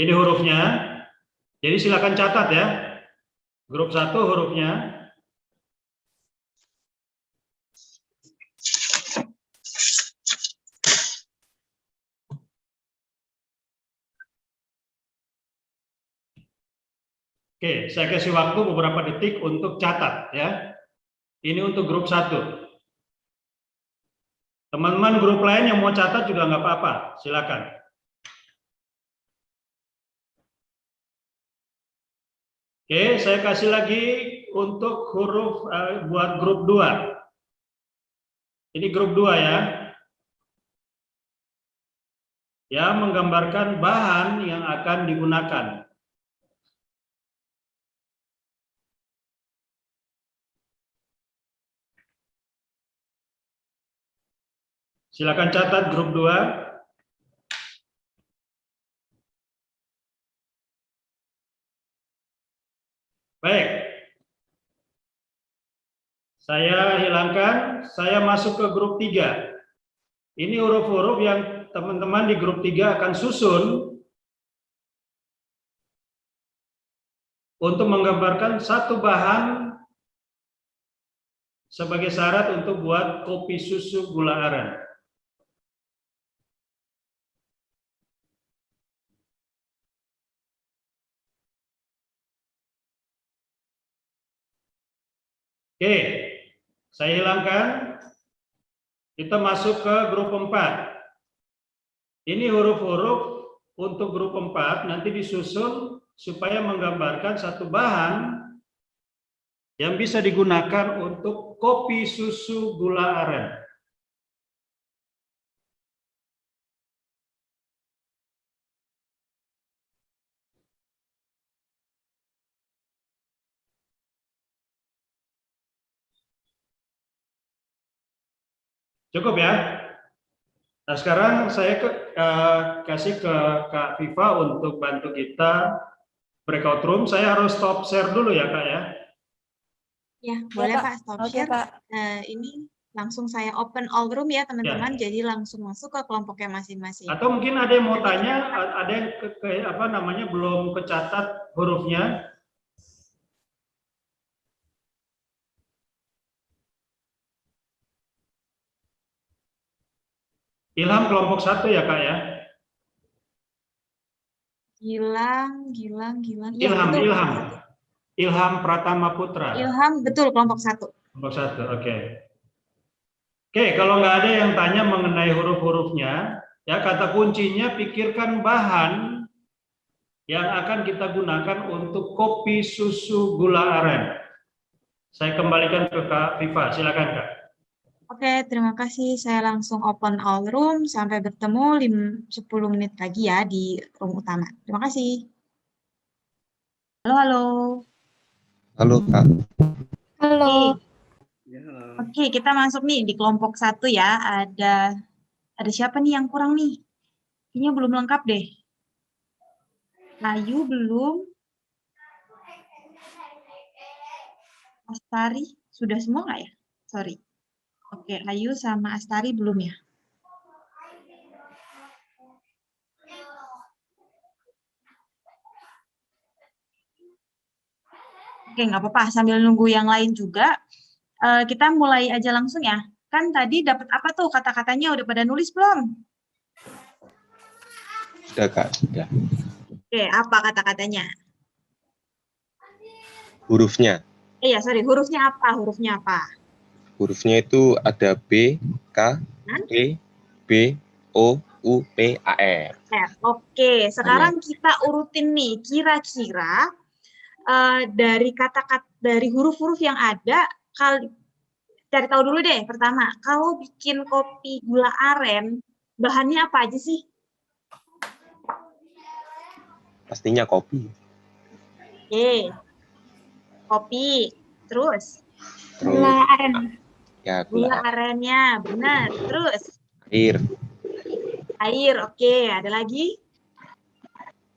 ini hurufnya. Jadi silakan catat ya. Grup 1 hurufnya. Oke, saya kasih waktu beberapa detik untuk catat ya. Ini untuk grup 1. Teman-teman grup lain yang mau catat juga nggak apa-apa, silakan. Oke, saya kasih lagi untuk huruf buat grup 2. Ini grup 2 ya. Ya, menggambarkan bahan yang akan digunakan. Silakan catat grup 2. Baik. Saya hilangkan, saya masuk ke grup 3. Ini huruf-huruf yang teman-teman di grup 3 akan susun untuk menggambarkan satu bahan sebagai syarat untuk buat kopi susu gula aren. Oke, saya hilangkan. Kita masuk ke grup 4. Ini huruf-huruf untuk grup 4 nanti disusun supaya menggambarkan satu bahan yang bisa digunakan untuk kopi susu gula aren. Cukup ya? Nah, sekarang saya kasih ke Kak Viva untuk bantu kita breakout room. Saya harus stop share dulu ya, Kak ya. Ya, boleh Pak. Pak, stop Oke, share. Pak. Ini langsung saya open all room ya teman-teman, jadi langsung masuk ke kelompoknya masing-masing. Atau mungkin ada yang mau tanya, ada yang belum kecatat hurufnya. Ilham kelompok 1 ya, Kak ya? Gilang. Ya, Ilham, betul, Ilham. kelompok 1. Ilham Pratama Putra. Ilham, betul, kelompok 1. Kelompok 1, oke. Oke, kalau nggak ada yang tanya mengenai huruf-hurufnya, ya kata kuncinya pikirkan bahan yang akan kita gunakan untuk kopi susu gula aren. Saya kembalikan ke Kak Viva, silakan Kak. Oke, terima kasih. Saya langsung open all room. Sampai bertemu 10 menit lagi ya di room utama. Terima kasih. Halo. Halo, Kak. Halo. Oke, kita masuk nih di kelompok 1 ya. Ada siapa nih yang kurang nih? Kayaknya belum lengkap deh. Ayu belum. Astari sudah semua nggak ya? Sorry. Oke, Ayu sama Astari belum ya? Oke, nggak apa-apa. Sambil nunggu yang lain juga, kita mulai aja langsung ya. Kan tadi dapat apa tuh kata-katanya? Udah pada nulis belum? Sudah, Kak. Sudah. Oke, apa kata-katanya? Hurufnya. Iya, sorry. Hurufnya apa? Hurufnya itu ada B, K, E, B, O, U, P, A, R. Oke, sekarang kita urutin nih. Kira-kira dari huruf-huruf yang ada, cari tahu dulu deh. Pertama, kalau bikin kopi gula aren, bahannya apa aja sih? Pastinya kopi. Oke, kopi. Terus? Gula aren. Ya, Gula arennya, benar. Terus? Air. Oke. Ada lagi?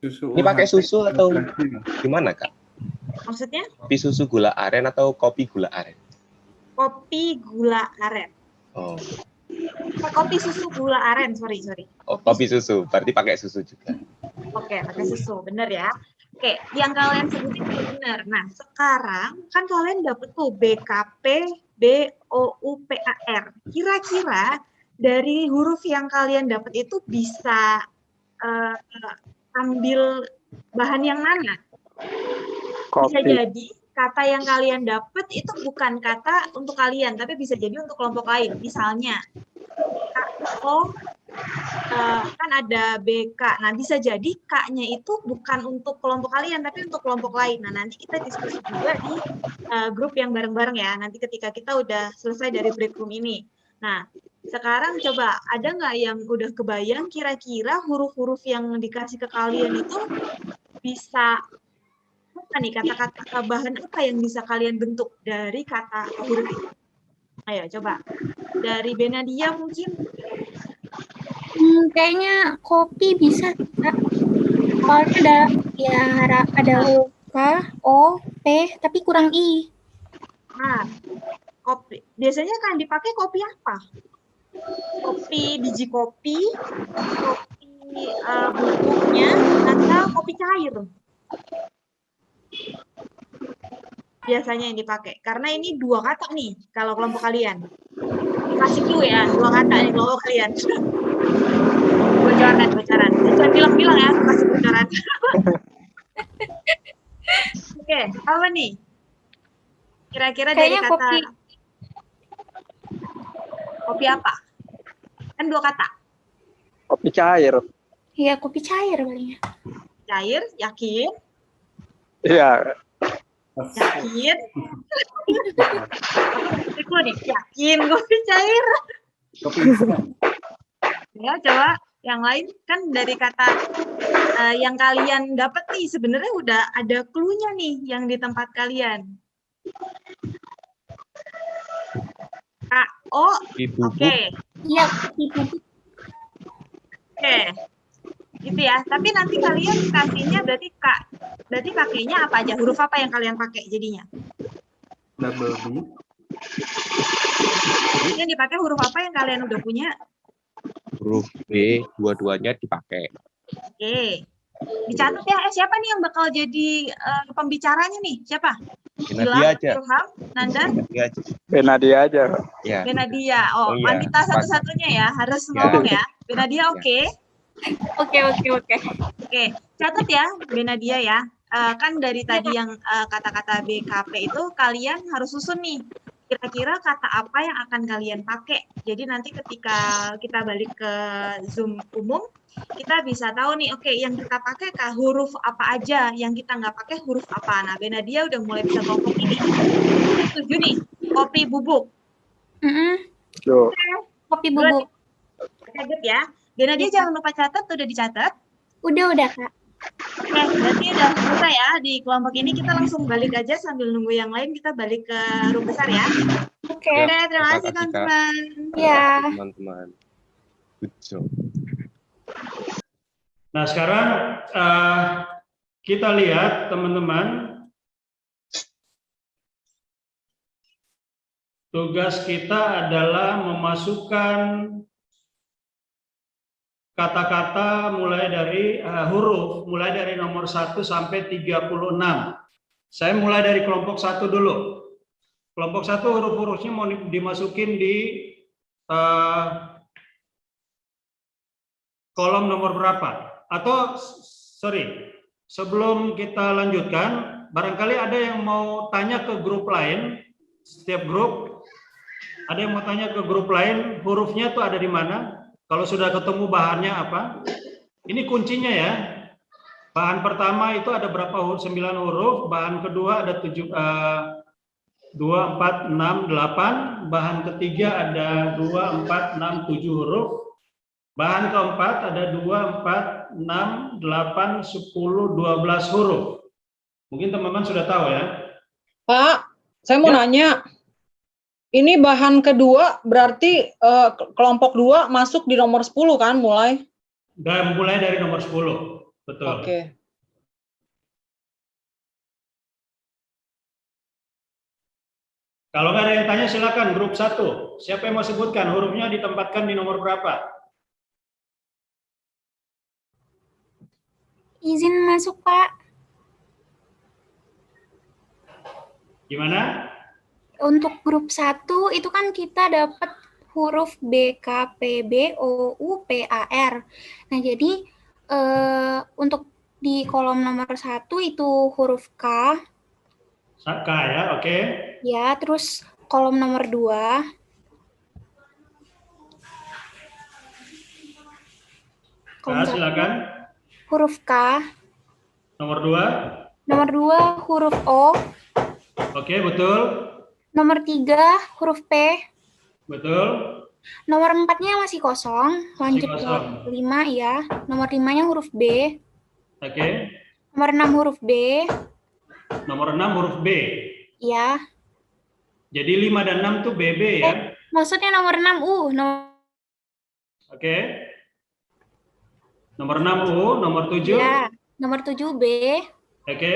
Ini pakai susu atau gimana, Kak? Maksudnya? Kopi susu gula aren atau kopi gula aren? Kopi gula aren. Oh. Kopi susu gula aren, sorry. Oh, kopi susu. Berarti pakai susu juga. Oke, pakai susu, bener ya. Oke, yang kalian sebutin itu benar. Nah, sekarang kan kalian dapet tuh BKP, BOUPAR. Kira-kira dari huruf yang kalian dapat itu bisa ambil bahan yang mana? Bisa jadi kata yang kalian dapat itu bukan kata untuk kalian, tapi bisa jadi untuk kelompok lain. Misalnya, kan ada BK. Nah, bisa jadi K-nya itu bukan untuk kelompok kalian, tapi untuk kelompok lain. Nah, nanti kita diskusi juga di grup yang bareng-bareng ya. Nanti ketika kita udah selesai dari break room ini. Nah, sekarang coba, ada nggak yang udah kebayang kira-kira huruf-huruf yang dikasih ke kalian itu bisa apa nih, kata-kata bahan apa yang bisa kalian bentuk dari kata huruf itu? Ayo, coba. Dari Benadia mungkin? Kayaknya kopi bisa, Kak. Soalnya ada huruf K, O, P, tapi kurang I. Nah, biasanya kan dipakai kopi apa? Kopi biji kopi, kopi bubuknya, atau kopi cair? Biasanya yang dipakai. Karena ini 2 kata nih kalau kelompok kalian. Kasih clue ya, 2 kata nih kelompok kalian. Bocoran. Jangan bilang-bilang ya, kasih bocoran. Oke, apa nih? Kira-kira dari Kayaknya kata kopi. kopi apa? Kan 2 kata. Kopi cair. Iya, kopi cair palingnya. Cair, yakin? Iya. Yakin? Aku nih, yakin kopi cair. Ya, coba yang lain kan dari kata yang kalian dapat nih sebenarnya udah ada clue-nya nih yang di tempat kalian. K-O, oke. Iya, kopi bubuk. Oke. Gitu ya. Tapi nanti kalian kasihnya berarti berarti pakainya apa aja? Huruf apa yang kalian pakai jadinya? Double B. Yang dipakai huruf apa yang kalian udah punya? Huruf B dua-duanya dipakai. Oke. Dicatat ya. Siapa nih yang bakal jadi pembicaranya nih? Siapa? Nadia aja. Ilham, Nanda, Nadia aja. Benadia aja. Ya. Benadia. Oh, Oh iya, wanita pas. satu-satunya ya, harus Ya. ngomong ya. Benadia oke. Oke. Oke, catat ya Benadia ya. Kan dari tadi yang kata-kata BKP itu kalian harus susun nih. Kira-kira kata apa yang akan kalian pakai. Jadi nanti ketika kita balik ke Zoom umum, kita bisa tahu nih, oke, yang kita pakai huruf apa aja, yang kita nggak pakai huruf apa. Nah, Benadia udah mulai bisa kelompok ini. Setuju nih, kopi bubuk. Tuh. Kopi bubuk. Kaget ya. Benadia jangan lupa catat, udah dicatat. Udah, Kak. Oke, berarti udah selesai ya di kelompok ini. Kita langsung balik aja sambil nunggu yang lain. Kita balik ke room besar ya. Oke. Ya, Oke, terima kasih Kak. teman-teman. Ya. Teman-teman. Good job. Nah, sekarang kita lihat teman-teman, tugas kita adalah memasukkan kata-kata mulai dari huruf, mulai dari nomor 1 sampai 36. Saya mulai dari kelompok 1 dulu. Kelompok 1 huruf-hurufnya mau dimasukin di kolom nomor berapa? Atau, sorry, sebelum kita lanjutkan, barangkali ada yang mau tanya ke grup lain, setiap grup, ada yang mau tanya ke grup lain, hurufnya tuh ada di mana? Kalau sudah ketemu bahannya apa? Ini kuncinya ya. Bahan pertama itu ada berapa huruf? 9 huruf. Bahan kedua ada 2, 4, 6, 8. Bahan ketiga ada 2, 4, 6, 7 huruf. Bahan keempat ada 2, 4, 6, 8, 10, 12 huruf. Mungkin teman-teman sudah tahu ya. Pak, saya mau nanya. Ini bahan kedua berarti kelompok 2 masuk di nomor 10 kan mulai? Dan mulai dari nomor 10. Betul. Oke. Kalau nggak ada yang tanya silakan grup 1. Siapa yang mau sebutkan hurufnya ditempatkan di nomor berapa? Izin masuk, Pak. Gimana? Untuk grup 1 itu kan kita dapat huruf B, K, P, B, O, U, P, A, R. Nah, jadi untuk di kolom nomor 1 itu huruf K. K ya, oke. Ya, terus kolom nomor 2. Silakan. Huruf K. Nomor 2. Nomor 2 huruf O. Oke, betul. Nomor 3 huruf P. Betul. Nomor 4-nya masih kosong. Lanjut ke 5 ya. Nomor 5-nya huruf B. Oke. Nomor 6 huruf B. Nomor 6 huruf B. Ya. Jadi 5 dan 6 tuh BB ya. Maksudnya nomor 6 U. Oke. Nomor 6 U, nomor 7. Ya. Nomor 7 B. Oke.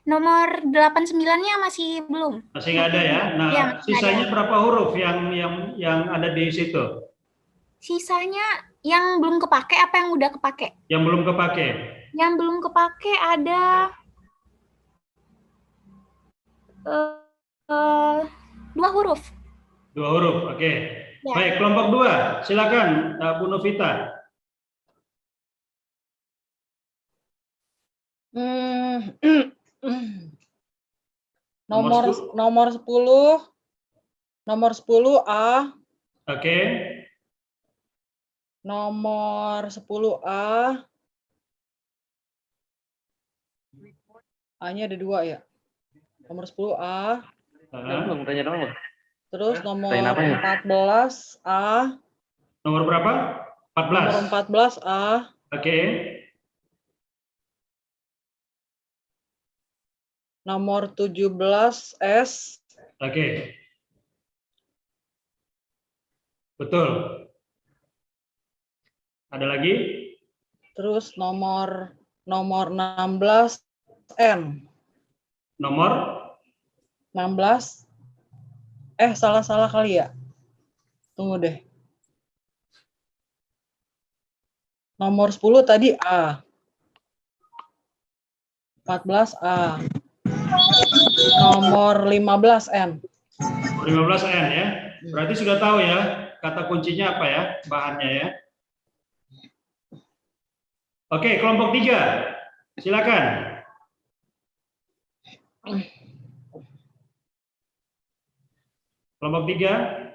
Nomor 89-nya masih belum. Masih nggak ada ya. Nah, Iya, masih sisanya ada. berapa huruf yang ada di situ? Sisanya yang belum kepake apa yang udah kepake? Yang belum kepake. Yang belum kepake ada eh, 2 huruf. 2 huruf, oke. Ya. Baik, kelompok 2. Silakan, Bu Novita. Nomor 10 A. Oke. Nomor 10A. A-nya ada 2 ya. Nomor 10A. Belum tanya nomor. Terus nomor 14A. Nomor berapa? 14. Nomor 14A. Oke. Nomor 17S. Oke. Betul. Ada lagi? Terus nomor 16N. Nomor 16. Salah kali ya. Tunggu deh. Nomor 10 tadi A. 14A. Nomor 15N. 15N ya. Berarti sudah tahu ya kata kuncinya apa ya, bahannya ya. Oke, kelompok 3. Silakan. Kelompok 3.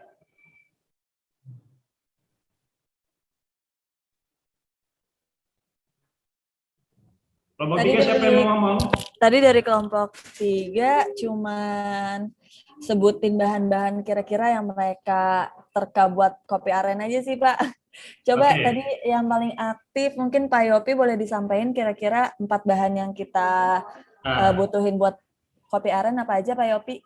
Kelompok 3 siapa yang mau ngomong? Tadi dari kelompok 3 cuman sebutin bahan-bahan kira-kira yang mereka terka buat kopi aren aja sih, Pak. Coba tadi yang paling aktif mungkin Pak Yopi boleh disampaikan kira-kira 4 bahan yang kita butuhin buat kopi aren apa aja Pak Yopi?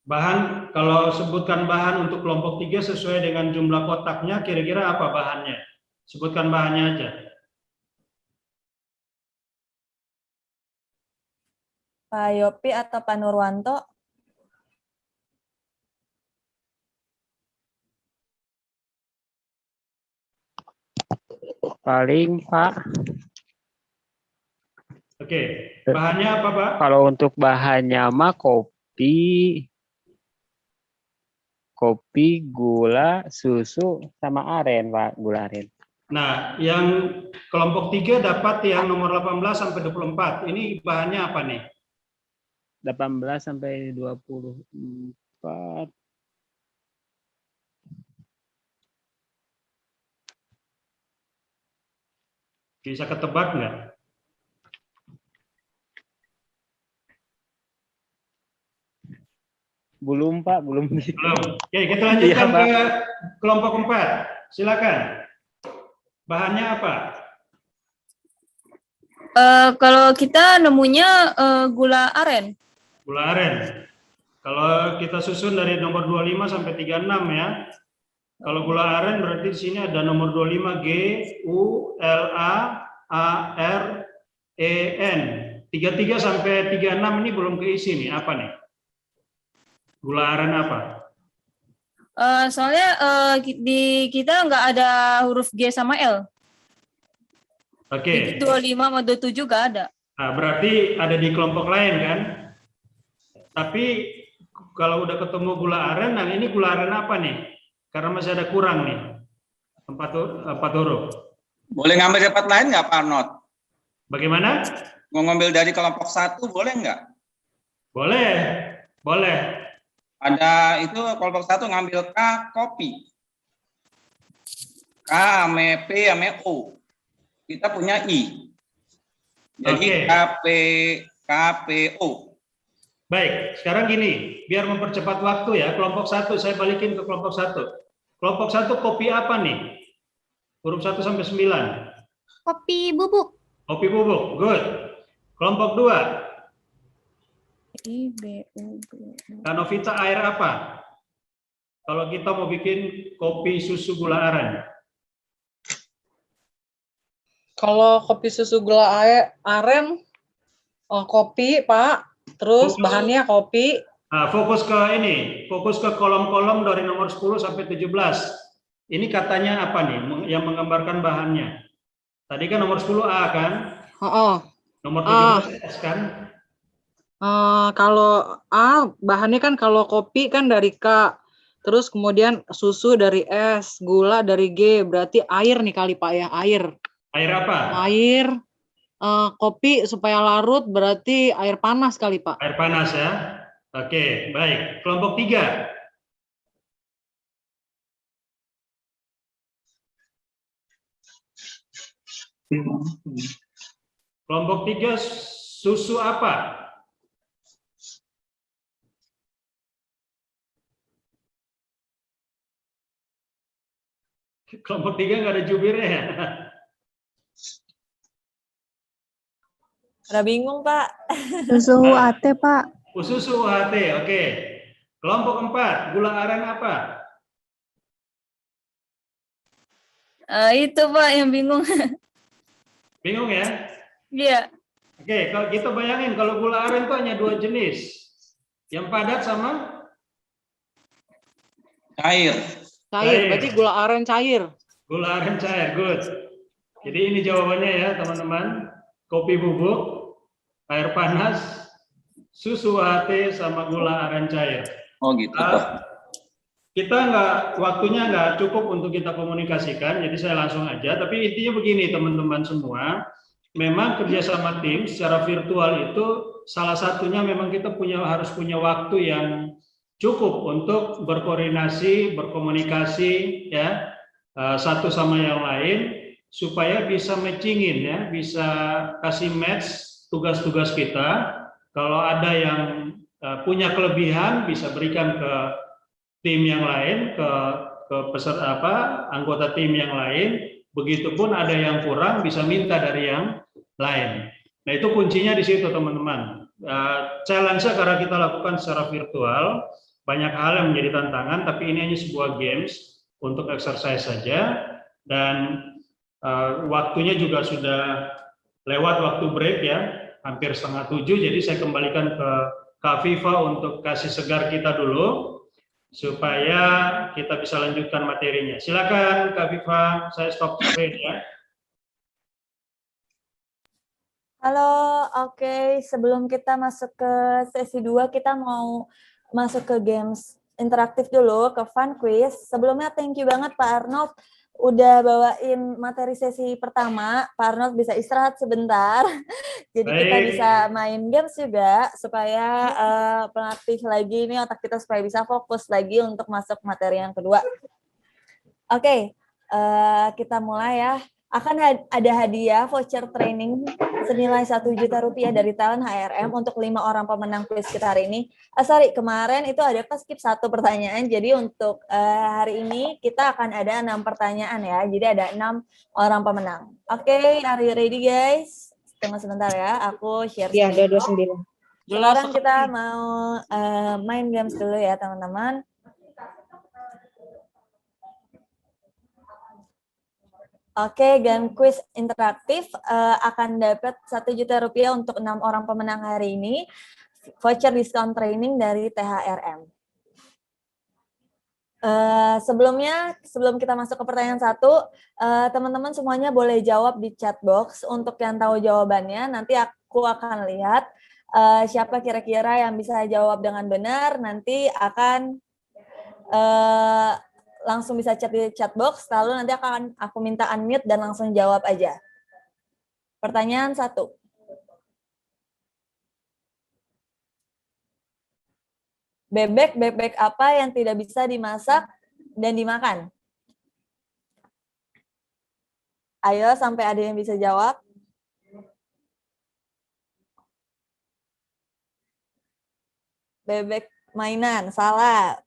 Bahan, kalau sebutkan bahan untuk kelompok 3 sesuai dengan jumlah kotaknya, kira-kira apa bahannya? Sebutkan bahannya aja. Pak Yopi atau Pak Nurwanto? Paling Pak. Oke, bahannya apa Pak? Kalau untuk bahannya mah kopi, gula, susu, sama aren Pak, gula aren. Nah, yang kelompok 3 dapat yang nomor 18 sampai 24. Ini bahannya apa nih? 18 sampai 24. Bisa ketebak nggak? Belum Pak, belum. Belum. Oke, kita lanjutkan ke kelompok 4. Silakan. Bahannya apa? Kalau kita nemunya gula aren. Gula aren. Kalau kita susun dari nomor 25 sampai 36 ya. Kalau gula aren berarti di sini ada nomor 25 G U L A A R E N. 33 sampai 36 ini belum keisi nih. Apa nih? Gula aren apa? Soalnya di kita nggak ada huruf G sama L. Oke. 25 sama 27 nggak ada. Nah, berarti ada di kelompok lain kan? Tapi kalau udah ketemu gula aren, nah ini gula aren apa nih? Karena masih ada kurang nih. 4 huruf. Boleh ngambil tempat lain nggak Pak Arnold? Bagaimana? Mau ngambil dari kelompok 1 boleh nggak? Boleh, boleh. Ada itu kelompok 1 ngambil K, kopi. K, ame P, ame O. Kita punya I. Jadi KPO. Baik, sekarang gini, biar mempercepat waktu ya, kelompok 1, saya balikin ke kelompok 1. Kelompok 1 kopi apa nih? Huruf 1 sampai 9. Kopi bubuk. Kopi bubuk, good. Kelompok 2. Kanovita air apa? Kalau kita mau bikin kopi susu gula aren. Kalau kopi susu gula aren, kopi, Pak. Terus bahannya kopi. Nah, fokus ke kolom-kolom dari nomor 10 sampai 17. Ini katanya apa nih yang menggambarkan bahannya? Tadi kan nomor 10 A kan? Nomor 17 S kan? Kalau A, bahannya kan kalau kopi kan dari K. Terus kemudian susu dari S, gula dari G. Berarti air nih kali, Pak ya, air. Air apa? Air, kopi supaya larut berarti air panas kali, Pak. Air panas ya. Oke, baik. Kelompok 3. Kelompok 3 susu apa? Kelompok 3 nggak ada jubirnya ya? Pada bingung, Pak. Susu UHT, Pak. Susu UHT, oke. Kelompok 4, gula aren apa? Itu Pak yang bingung. Bingung ya? Iya. Oke, kalau kita bayangin kalau gula aren itu hanya 2 jenis. Yang padat sama? Cair. Cair, berarti gula aren cair. Gula aren cair, good. Jadi ini jawabannya ya teman-teman. Kopi bubuk, air panas, susu UHT sama gula aren cair. Oh gitu. Kita waktunya nggak cukup untuk kita komunikasikan, jadi saya langsung aja. Tapi intinya begini teman-teman semua, memang kerjasama tim secara virtual itu salah satunya memang kita harus punya waktu yang cukup untuk berkoordinasi, berkomunikasi ya satu sama yang lain supaya bisa matchingin ya, bisa kasih match tugas-tugas kita. Kalau ada yang punya kelebihan bisa berikan ke tim yang lain, ke peserta anggota tim yang lain. Begitupun ada yang kurang bisa minta dari yang lain. Nah itu kuncinya di situ teman-teman. Challenge-nya karena kita lakukan secara virtual, banyak hal yang menjadi tantangan, tapi ini hanya sebuah games untuk exercise saja, dan waktunya juga sudah lewat waktu break ya, hampir 6:30, jadi saya kembalikan ke Kak Viva untuk kasih segar kita dulu, supaya kita bisa lanjutkan materinya. Silakan Kak Viva, saya stop screen ya. Halo, oke. Sebelum kita masuk ke sesi 2, kita mau masuk ke games interaktif dulu, ke fun quiz. Sebelumnya thank you banget Pak Arnold udah bawain materi sesi pertama. Pak Arnold bisa istirahat sebentar. Jadi kita bisa main games juga supaya pelatih lagi ini otak kita supaya bisa fokus lagi untuk masuk materi yang kedua. Oke, kita mulai ya. Akan ada hadiah voucher training senilai Rp1.000.000 dari Talent HRM untuk 5 orang pemenang kuis kita hari ini. Sorry, kemarin itu ada skip 1 pertanyaan, jadi untuk hari ini kita akan ada 6 pertanyaan ya, jadi ada 6 orang pemenang. Oke, are you ready guys? Tunggu sebentar ya, aku share. Iya, ada 29. Sekarang kita mau main games dulu ya teman-teman. Oke, game quiz interaktif akan dapat Rp1.000.000 untuk 6 orang pemenang hari ini. Voucher diskon training dari THRM. Sebelum kita masuk ke pertanyaan 1, teman-teman semuanya boleh jawab di chat box. Untuk yang tahu jawabannya, nanti aku akan lihat siapa kira-kira yang bisa jawab dengan benar. Nanti akan langsung bisa chat di chat box, lalu nanti akan aku minta unmute dan langsung jawab aja. Pertanyaan 1. Bebek apa yang tidak bisa dimasak dan dimakan? Ayo, sampai ada yang bisa jawab. Bebek mainan, salah.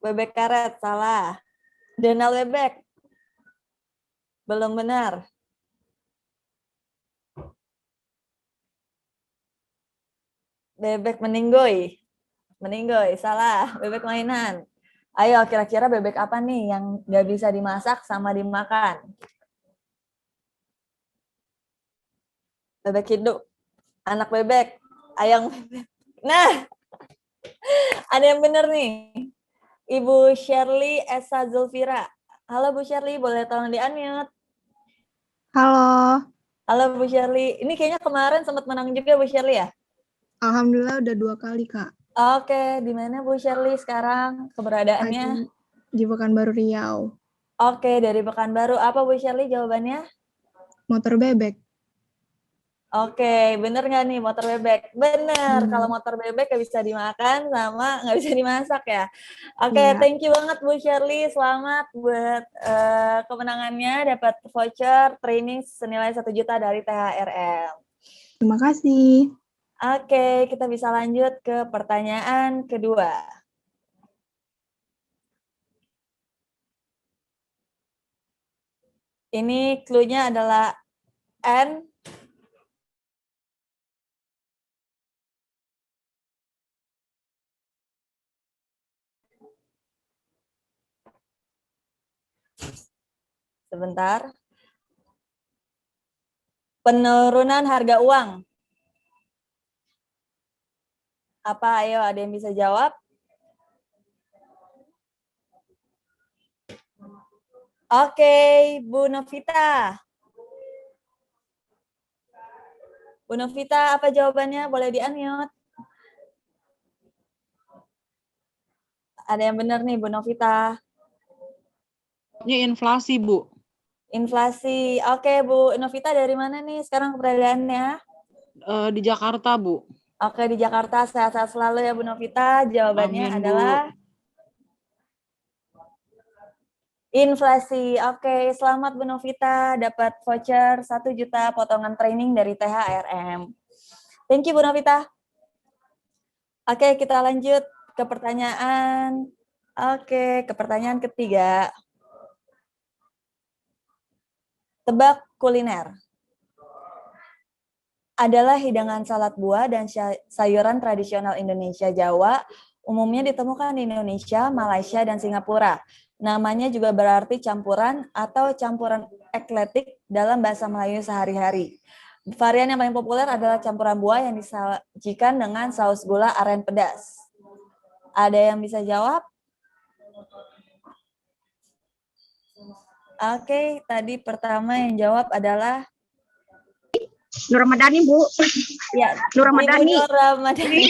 Bebek karet, salah. Donald bebek. Belum benar. Bebek meninggoy. Meninggoy, salah. Bebek mainan. Ayo, kira-kira bebek apa nih yang nggak bisa dimasak sama dimakan? Bebek hidup. Anak bebek. Ayang bebek. Nah, ada yang benar nih. Ibu Shirley Esa Zulfira. Halo Bu Shirley, boleh tolong di-unmute? Halo, Halo Bu Shirley. Ini kayaknya kemarin sempat menang juga Bu Shirley ya? alhamdulillah udah 2 kali, Kak. Oke, di mana Bu Shirley sekarang keberadaannya? Di Pekanbaru Riau. Oke, dari Pekanbaru. Apa Bu Shirley jawabannya? Motor bebek. Oke, bener nggak nih motor bebek? Bener, Bener. kalau motor bebek nggak bisa dimakan sama nggak bisa dimasak ya. Oke, Iya. thank you banget Bu Shirley. Selamat buat kemenangannya, dapat voucher training senilai 1 juta dari THRM. Terima kasih. Oke, kita bisa lanjut ke pertanyaan kedua. Ini clue-nya adalah N. Sebentar. Penurunan harga uang. Apa? Ayo, ada yang bisa jawab? Oke, Bu Novita. Bu Novita, apa jawabannya? Boleh di-unmute. Ada yang benar nih, Bu Novita. Ini inflasi, Bu. Inflasi. Oke, Bu Novita dari mana nih sekarang keberadaannya? Di Jakarta, Bu. Oke, di Jakarta. Sehat-sehat selalu ya, Bu Novita. Jawabannya Amin, Bu. adalah inflasi. Oke, selamat Bu Novita. Dapat voucher 1 juta potongan training dari THRM. Thank you, Bu Novita. Oke, kita lanjut ke pertanyaan. Oke, ke pertanyaan ketiga. Tebak kuliner. Adalah hidangan salad buah dan sayuran tradisional Indonesia Jawa, umumnya ditemukan di Indonesia, Malaysia, dan Singapura. Namanya juga berarti campuran atau campuran eklektik dalam bahasa Melayu sehari-hari. Varian yang paling populer adalah campuran buah yang disajikan dengan saus gula aren pedas. Ada yang bisa jawab? Oke, tadi pertama yang jawab adalah Nur Ramadhani, Bu. Ya, Nur Ramadhani. Nur Ramadhani.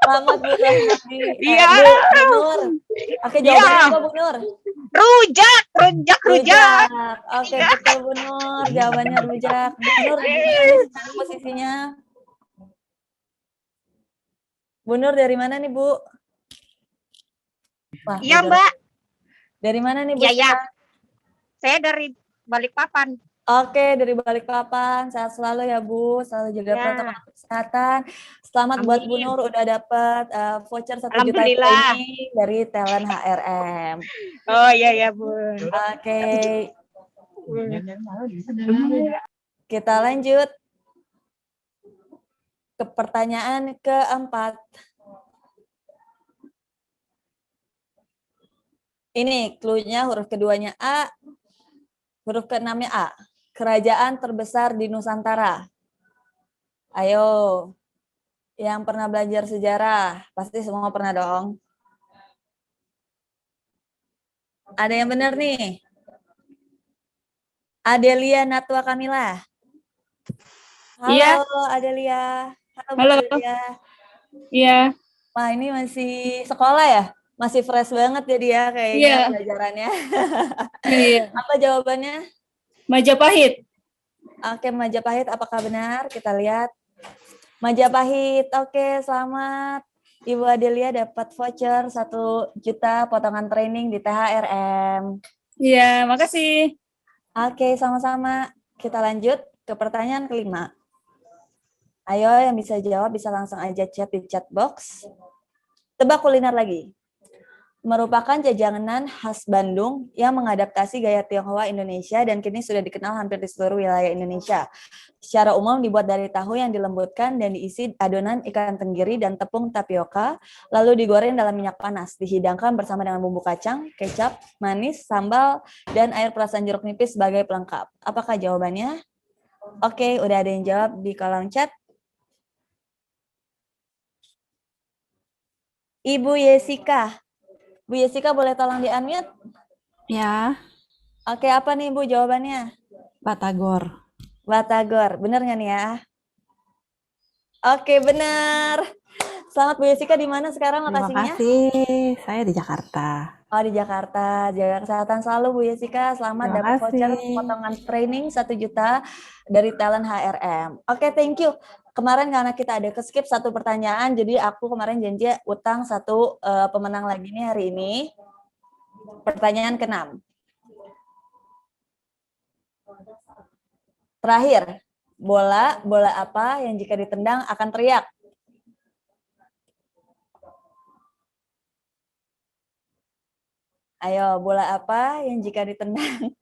Selamat Bu Ramadhani. Iya. Bu Nur. Oke, jawabannya apa Bu Nur? Rujak. Oke, betul Bu Nur. Jawabannya rujak. Bu Nur, gimana posisinya? Bu Nur dari mana nih, Bu? Wah, Iya, Bu Nur. Mbak. Dari mana nih, Bu? Iya. Saya dari Balikpapan. Oke, dari Balikpapan. Sehat selalu ya, Bu. Selalu jaga Ya. protokol kesehatan. Selamat Amin. buat Bu Nur udah dapat voucher 1 juta Alhamdulillah. training dari Talent HRM. Oh, iya, Bu. Oke. Kita lanjut ke pertanyaan keempat. Ini clue-nya huruf keduanya A, huruf keenamnya A. Kerajaan terbesar di Nusantara. Ayo, yang pernah belajar sejarah, pasti semua pernah dong. Ada yang benar nih. Adelia Natwa Kamila. Halo, Iya. Adelia. Halo, Bu Halo. Adelia. Iya. Wah, ini masih sekolah ya? Masih fresh banget jadi ya kayaknya Iya. pelajarannya. Iya. Apa jawabannya? Majapahit. Oke, Majapahit apakah benar? Kita lihat. Majapahit. Oke, selamat. Ibu Adelia dapat voucher 1 juta potongan training di THRM. Iya, makasih. Oke, sama-sama. Kita lanjut ke pertanyaan kelima. Ayo yang bisa jawab bisa langsung aja chat di chat box. Tebak kuliner lagi. merupakan jajanan khas Bandung yang mengadaptasi gaya Tionghoa Indonesia dan kini sudah dikenal hampir di seluruh wilayah Indonesia. Secara umum dibuat dari tahu yang dilembutkan dan diisi adonan ikan tenggiri dan tepung tapioka, lalu digoreng dalam minyak panas, dihidangkan bersama dengan bumbu kacang, kecap, manis, sambal, dan air perasan jeruk nipis sebagai pelengkap. Apakah jawabannya? Oke, udah ada yang jawab di kolom chat. Ibu Yesika. Bu Yesika boleh tolong di-unmute? Ya, Oke, apa nih Bu jawabannya? Batagor. Batagor, bener nggak nih ya? Oke, benar. Selamat Bu Yesika, di mana sekarang Terima lokasinya? kasih. Saya di Jakarta. Oh, di Jakarta. Jaga kesehatan selalu Bu Yesika. Selamat Terima dapat voucher kasih. potongan training 1 juta dari Talent HRM. Oke, thank you. Kemarin karena kita ada ke-skip satu pertanyaan, jadi aku kemarin janji utang satu pemenang lagi nih hari ini. Pertanyaan ke-6. Terakhir, bola apa yang jika ditendang akan teriak? Ayo, bola apa yang jika ditendang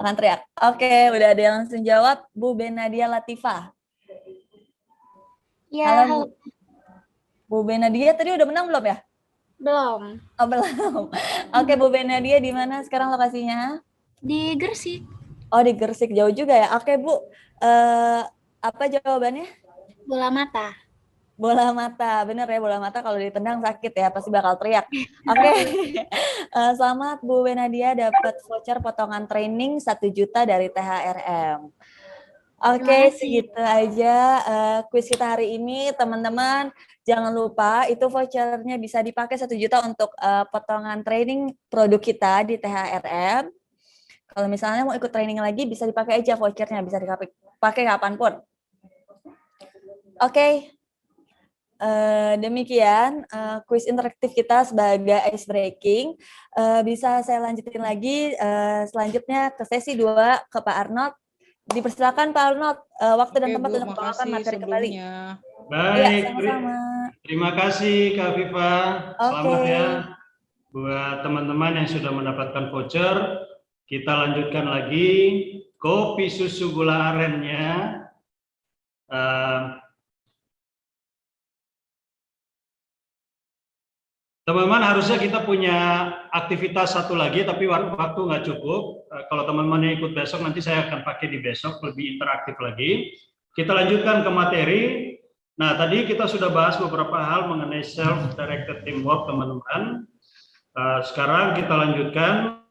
akan teriak? Oke, udah ada yang langsung jawab. Bu Benadia Latifah. Ya, Halo, Bu Benadia tadi udah menang belum ya? belum. Oh, belum. Oke, Bu Benadia di mana sekarang lokasinya? Di Gresik. Oh, di Gresik, jauh juga ya. Oke, Bu. Apa jawabannya? Bola mata. Bola mata, bener ya, bola mata kalau ditendang sakit ya, pasti bakal teriak. Oke, selamat Bu Benadia dapat voucher potongan training 1 juta dari THRM. Oke, segitu aja kuis kita hari ini, teman-teman. Jangan lupa itu vouchernya bisa dipakai 1 juta untuk potongan training produk kita di THRM. Kalau misalnya mau ikut training lagi, bisa dipakai aja vouchernya, bisa dipakai kapanpun. Oke. Demikian kuis interaktif kita sebagai ice breaking. Bisa saya lanjutin lagi selanjutnya ke sesi 2 ke Pak Arnold. Dipersilakan Pak Arnold, waktu dan tempat untuk membawakan materi kembali. Baik, Ya, sama-sama. Terima kasih Kak Viva. Selamat Oke. ya buat teman-teman yang sudah mendapatkan voucher. Kita lanjutkan lagi kopi susu gula arennya. Teman-teman, harusnya kita punya aktivitas satu lagi, tapi waktu nggak cukup. Kalau teman-teman yang ikut besok, nanti saya akan pakai di besok, lebih interaktif lagi. Kita lanjutkan ke materi. Nah, tadi kita sudah bahas beberapa hal mengenai self-directed teamwork, teman-teman. Sekarang kita lanjutkan.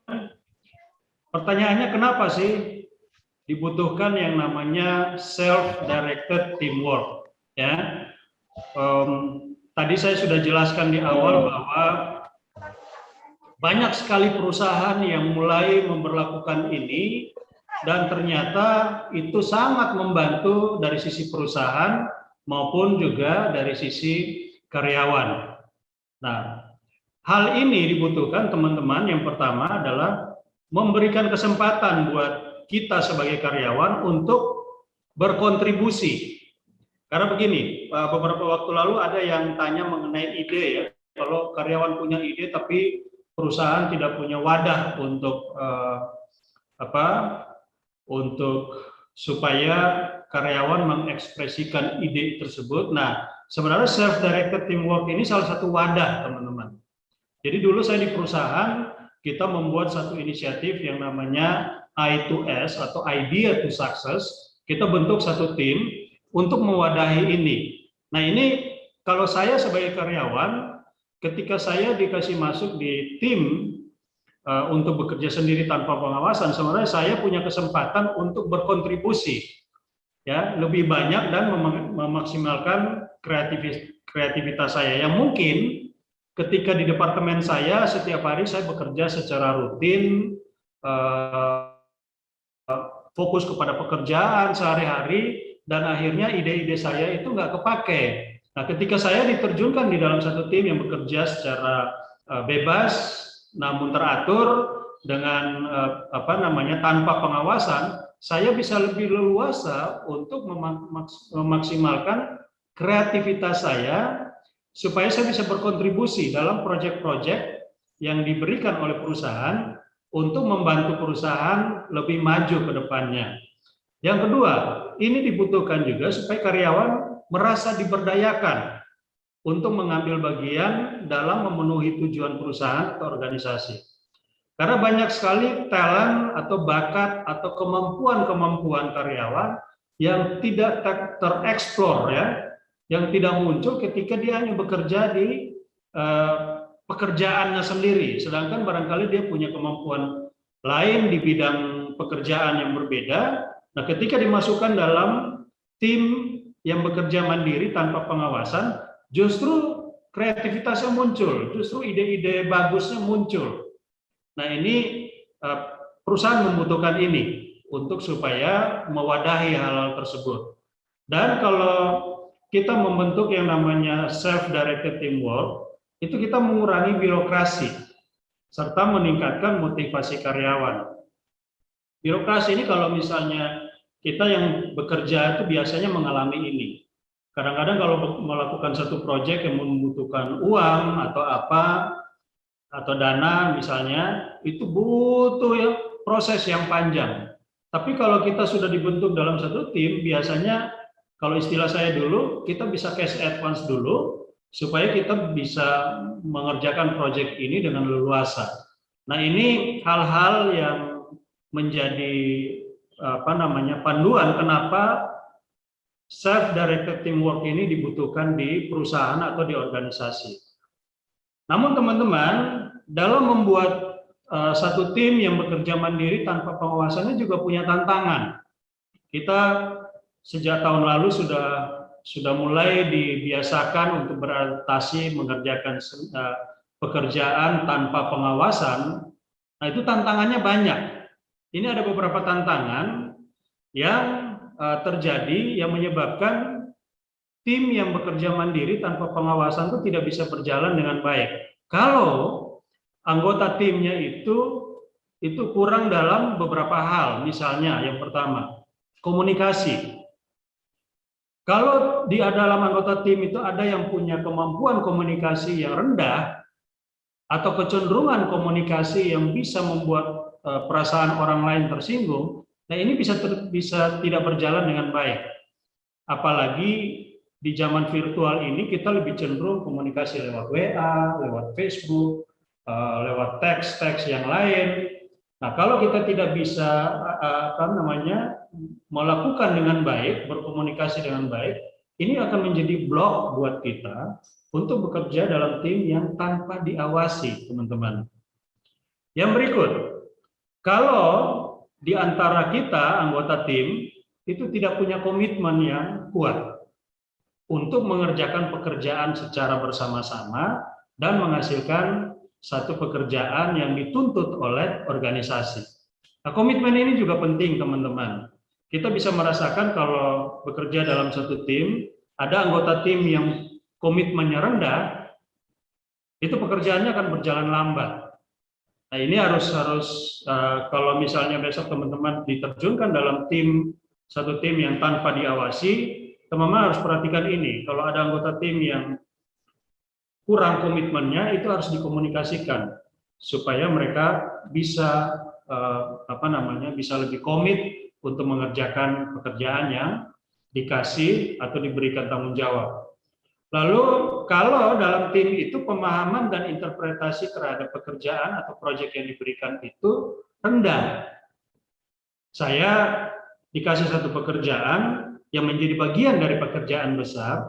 Pertanyaannya, kenapa sih dibutuhkan yang namanya self-directed teamwork? Ya. Tadi saya sudah jelaskan di awal bahwa banyak sekali perusahaan yang mulai memberlakukan ini dan ternyata itu sangat membantu dari sisi perusahaan maupun juga dari sisi karyawan. Nah, hal ini dibutuhkan teman-teman. Yang pertama adalah memberikan kesempatan buat kita sebagai karyawan untuk berkontribusi. Karena begini, beberapa waktu lalu ada yang tanya mengenai ide ya. Kalau karyawan punya ide tapi perusahaan tidak punya wadah untuk untuk supaya karyawan mengekspresikan ide tersebut. Nah, sebenarnya self-directed teamwork ini salah satu wadah, teman-teman. Jadi dulu saya di perusahaan, kita membuat satu inisiatif yang namanya I2S atau Idea to Success. Kita bentuk satu tim untuk mewadahi ini. Nah, ini kalau saya sebagai karyawan, ketika saya dikasih masuk di tim untuk bekerja sendiri tanpa pengawasan, sebenarnya saya punya kesempatan untuk berkontribusi, ya, lebih banyak dan memaksimalkan kreativitas saya. Yang mungkin ketika di departemen saya setiap hari saya bekerja secara rutin, fokus kepada pekerjaan sehari-hari, dan akhirnya ide-ide saya itu nggak kepake. Nah, ketika saya diterjunkan di dalam satu tim yang bekerja secara bebas, namun teratur dengan tanpa pengawasan, saya bisa lebih leluasa untuk memaksimalkan kreativitas saya supaya saya bisa berkontribusi dalam proyek-proyek yang diberikan oleh perusahaan untuk membantu perusahaan lebih maju ke depannya. Yang kedua, ini dibutuhkan juga supaya karyawan merasa diberdayakan untuk mengambil bagian dalam memenuhi tujuan perusahaan atau organisasi. Karena banyak sekali talent atau bakat atau kemampuan-kemampuan karyawan yang tidak tereksplor, ya, yang tidak muncul ketika dia hanya bekerja di pekerjaannya sendiri, sedangkan barangkali dia punya kemampuan lain di bidang pekerjaan yang berbeda. Nah, ketika dimasukkan dalam tim yang bekerja mandiri tanpa pengawasan, justru kreativitasnya muncul, justru ide-ide bagusnya muncul. Nah, ini perusahaan membutuhkan ini untuk supaya mewadahi hal-hal tersebut. Dan kalau kita membentuk yang namanya self-directed teamwork, itu kita mengurangi birokrasi serta meningkatkan motivasi karyawan. Birokrasi ini kalau misalnya kita yang bekerja itu biasanya mengalami ini. Kadang-kadang kalau melakukan satu proyek yang membutuhkan uang atau apa, atau dana misalnya, itu butuh ya proses yang panjang. Tapi kalau kita sudah dibentuk dalam satu tim, biasanya kalau istilah saya dulu, kita bisa cash advance dulu, supaya kita bisa mengerjakan proyek ini dengan leluasa. Nah, ini hal-hal yang menjadi panduan kenapa self-directed teamwork ini dibutuhkan di perusahaan atau di organisasi. Namun teman-teman, dalam membuat satu tim yang bekerja mandiri tanpa pengawasannya juga punya tantangan. Kita sejak tahun lalu sudah mulai dibiasakan untuk beradaptasi mengerjakan pekerjaan tanpa pengawasan. Nah, itu tantangannya banyak. Ini ada beberapa tantangan yang terjadi yang menyebabkan tim yang bekerja mandiri tanpa pengawasan itu tidak bisa berjalan dengan baik. Kalau anggota timnya itu kurang dalam beberapa hal, misalnya yang pertama, komunikasi. Kalau di dalam anggota tim itu ada yang punya kemampuan komunikasi yang rendah atau kecenderungan komunikasi yang bisa membuat perasaan orang lain tersinggung, nah ini bisa tidak berjalan dengan baik. Apalagi di zaman virtual ini kita lebih cenderung komunikasi lewat WA, lewat Facebook, lewat teks-teks yang lain. Nah, kalau kita tidak bisa melakukan dengan baik, berkomunikasi dengan baik, ini akan menjadi blok buat kita untuk bekerja dalam tim yang tanpa diawasi, teman-teman. Yang berikut, kalau di antara kita anggota tim itu tidak punya komitmen yang kuat untuk mengerjakan pekerjaan secara bersama-sama dan menghasilkan satu pekerjaan yang dituntut oleh organisasi. Nah, komitmen ini juga penting, teman-teman. Kita bisa merasakan kalau bekerja dalam satu tim, ada anggota tim yang komitmennya rendah, itu pekerjaannya akan berjalan lambat. Nah, ini harus kalau misalnya besok teman-teman diterjunkan dalam satu tim yang tanpa diawasi, teman-teman harus perhatikan ini. Kalau ada anggota tim yang kurang komitmennya, itu harus dikomunikasikan supaya mereka bisa bisa lebih komit untuk mengerjakan pekerjaan yang dikasih atau diberikan tanggung jawab. Lalu kalau dalam tim itu pemahaman dan interpretasi terhadap pekerjaan atau proyek yang diberikan itu rendah. Saya dikasih satu pekerjaan yang menjadi bagian dari pekerjaan besar,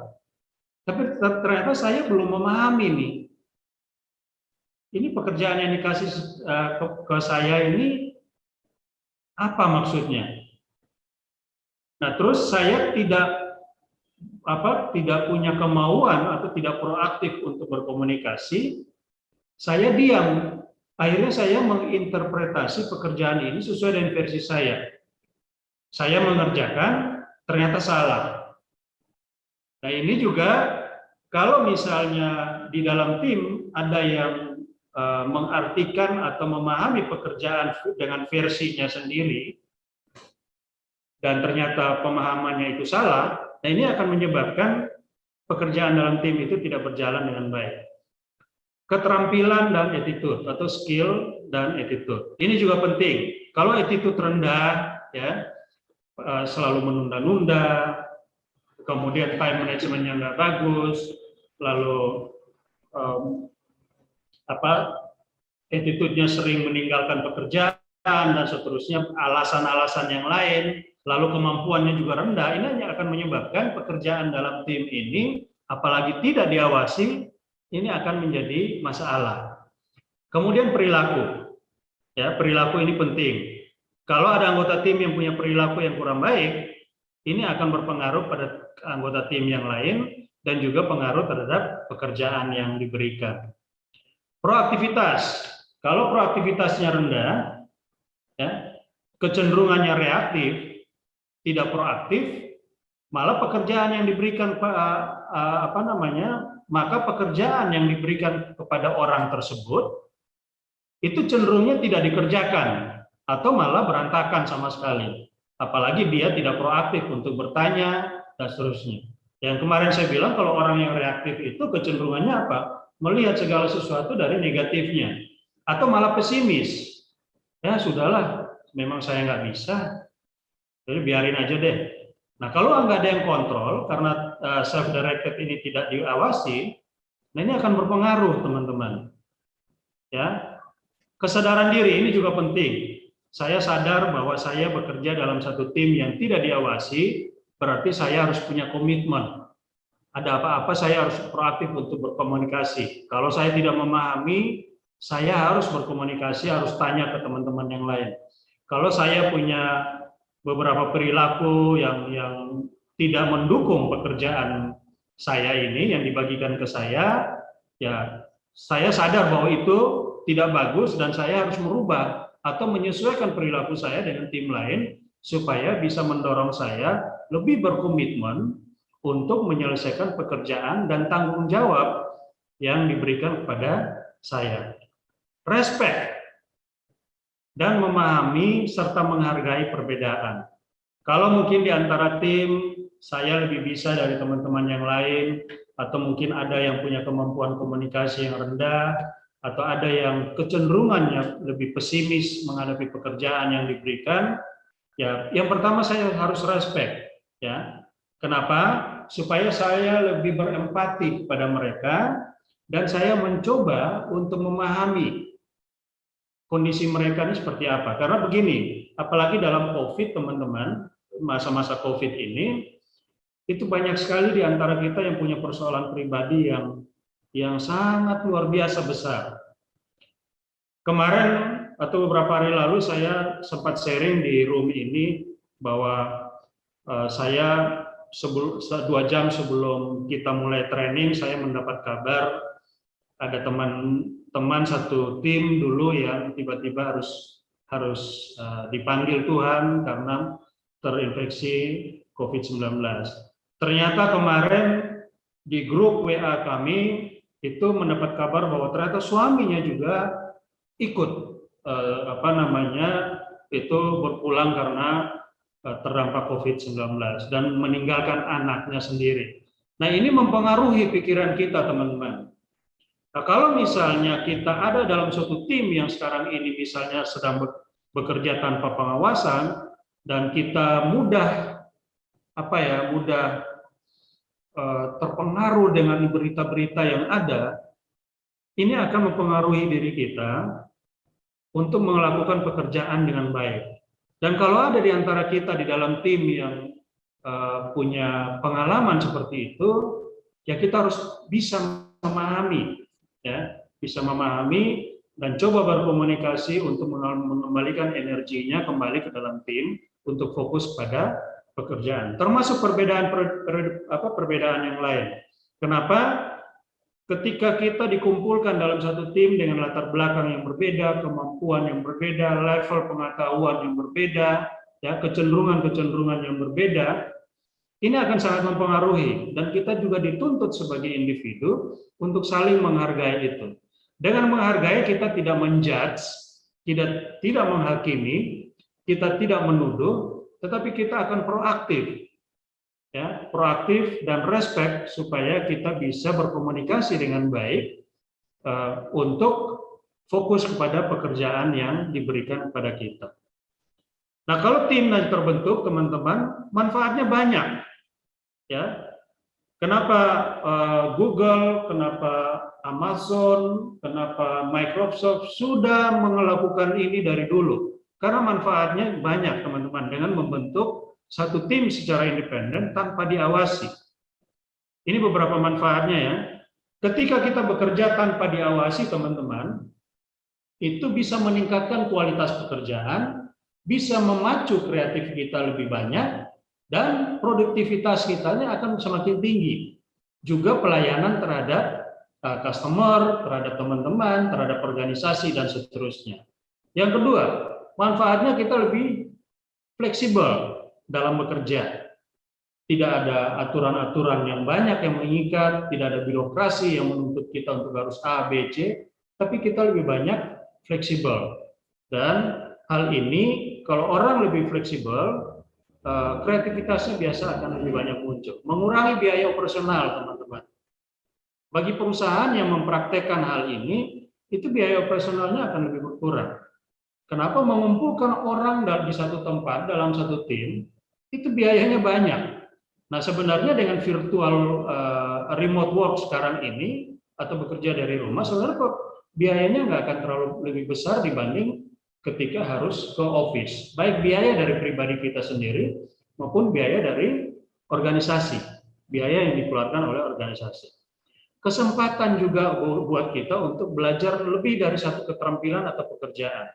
tapi ternyata saya belum memahami nih. Ini pekerjaan yang dikasih ke saya ini apa maksudnya? Nah, terus saya tidak punya kemauan atau tidak proaktif untuk berkomunikasi, saya diam. Akhirnya saya menginterpretasi pekerjaan ini sesuai dengan versi saya. Saya mengerjakan, ternyata salah. Nah, ini juga kalau misalnya di dalam tim ada yang mengartikan atau memahami pekerjaan dengan versinya sendiri, dan ternyata pemahamannya itu salah, nah ini akan menyebabkan pekerjaan dalam tim itu tidak berjalan dengan baik. keterampilan dan attitude atau skill dan attitude. Ini juga penting. Kalau attitude rendah, ya, selalu menunda-nunda, kemudian time management-nya nggak bagus, lalu attitude-nya sering meninggalkan pekerjaan dan seterusnya, alasan-alasan yang lain, lalu kemampuannya juga rendah, ini hanya akan menyebabkan pekerjaan dalam tim ini, apalagi tidak diawasi, ini akan menjadi masalah. Kemudian perilaku, ya, perilaku ini penting. Kalau ada anggota tim yang punya perilaku yang kurang baik, ini akan berpengaruh pada anggota tim yang lain dan juga pengaruh terhadap pekerjaan yang diberikan. Proaktivitas, kalau proaktivitasnya rendah, ya, kecenderungannya reaktif, tidak proaktif, malah pekerjaan yang diberikan maka pekerjaan yang diberikan kepada orang tersebut itu cenderungnya tidak dikerjakan atau malah berantakan sama sekali. Apalagi dia tidak proaktif untuk bertanya dan seterusnya. Yang kemarin saya bilang kalau orang yang reaktif itu kecenderungannya apa? Melihat segala sesuatu dari negatifnya atau malah pesimis. Ya sudahlah, memang saya nggak bisa, jadi biarin aja deh. Nah kalau nggak ada yang kontrol karena self-directed ini tidak diawasi, nah ini akan berpengaruh teman-teman. Ya, kesadaran diri ini juga penting. Saya sadar bahwa saya bekerja dalam satu tim yang tidak diawasi, berarti saya harus punya komitmen. Ada apa-apa saya harus proaktif untuk berkomunikasi. Kalau saya tidak memahami, saya harus berkomunikasi, harus tanya ke teman-teman yang lain. Kalau saya punya beberapa perilaku yang tidak mendukung pekerjaan saya ini, yang dibagikan ke saya, ya saya sadar bahwa itu tidak bagus dan saya harus merubah atau menyesuaikan perilaku saya dengan tim lain supaya bisa mendorong saya lebih berkomitmen untuk menyelesaikan pekerjaan dan tanggung jawab yang diberikan kepada saya. Respect dan memahami serta menghargai perbedaan. Kalau mungkin di antara tim saya lebih bisa dari teman-teman yang lain, atau mungkin ada yang punya kemampuan komunikasi yang rendah, atau ada yang kecenderungannya lebih pesimis menghadapi pekerjaan yang diberikan, ya yang pertama saya harus respect, ya. Kenapa? Supaya saya lebih berempati kepada mereka dan saya mencoba untuk memahami kondisi mereka ini seperti apa. Karena begini, apalagi dalam COVID teman-teman, masa-masa COVID ini, itu banyak sekali di antara kita yang punya persoalan pribadi yang sangat luar biasa besar. Kemarin atau beberapa hari lalu saya sempat sharing di room ini bahwa saya 2 jam sebelum kita mulai training, saya mendapat kabar ada teman satu tim dulu yang tiba-tiba harus dipanggil Tuhan karena terinfeksi COVID-19. Ternyata kemarin di grup WA kami itu mendapat kabar bahwa ternyata suaminya juga ikut itu berpulang karena terdampak COVID-19 dan meninggalkan anaknya sendiri. Nah ini mempengaruhi pikiran kita teman-teman. Nah, kalau misalnya kita ada dalam suatu tim yang sekarang ini misalnya sedang bekerja tanpa pengawasan dan kita mudah terpengaruh dengan berita-berita yang ada, ini akan mempengaruhi diri kita untuk melakukan pekerjaan dengan baik. Dan kalau ada di antara kita di dalam tim yang punya pengalaman seperti itu, ya kita harus bisa memahami, ya, bisa memahami dan coba berkomunikasi untuk mengembalikan energinya kembali ke dalam tim untuk fokus pada pekerjaan. Termasuk perbedaan yang lain. Kenapa? Ketika kita dikumpulkan dalam satu tim dengan latar belakang yang berbeda, kemampuan yang berbeda, level pengetahuan yang berbeda, ya, kecenderungan-kecenderungan yang berbeda, ini akan sangat mempengaruhi dan kita juga dituntut sebagai individu untuk saling menghargai itu. Dengan menghargai kita tidak menjudge, tidak menghakimi, kita tidak menuduh, tetapi kita akan proaktif. Ya, proaktif dan respect supaya kita bisa berkomunikasi dengan baik untuk fokus kepada pekerjaan yang diberikan kepada kita. Nah, kalau tim nanti terbentuk, teman-teman, manfaatnya banyak. Ya, kenapa Google, kenapa Amazon, kenapa Microsoft sudah melakukan ini dari dulu? Karena manfaatnya banyak, teman-teman, dengan membentuk satu tim secara independen tanpa diawasi. Ini beberapa manfaatnya ya. Ketika kita bekerja tanpa diawasi, teman-teman, itu bisa meningkatkan kualitas pekerjaan, bisa memacu kreatif kita lebih banyak, dan produktivitas kitanya akan semakin tinggi. Juga pelayanan terhadap customer, terhadap teman-teman, terhadap organisasi, dan seterusnya. Yang kedua, manfaatnya kita lebih fleksibel dalam bekerja. Tidak ada aturan-aturan yang banyak yang mengikat, tidak ada birokrasi yang menuntut kita untuk harus A, B, C, tapi kita lebih banyak fleksibel. Dan hal ini, kalau orang lebih fleksibel, kreativitasnya biasa akan lebih banyak muncul. Mengurangi biaya operasional, teman-teman. Bagi perusahaan yang mempraktekkan hal ini, itu biaya operasionalnya akan lebih berkurang. Kenapa? Mengumpulkan orang di satu tempat, dalam satu tim, itu biayanya banyak. Nah, sebenarnya dengan virtual remote work sekarang ini, atau bekerja dari rumah, sebenarnya kok biayanya nggak akan terlalu lebih besar dibanding ketika harus ke office. Baik biaya dari pribadi kita sendiri maupun biaya dari organisasi, biaya yang dikeluarkan oleh organisasi. Kesempatan juga buat kita untuk belajar lebih dari satu keterampilan atau pekerjaan.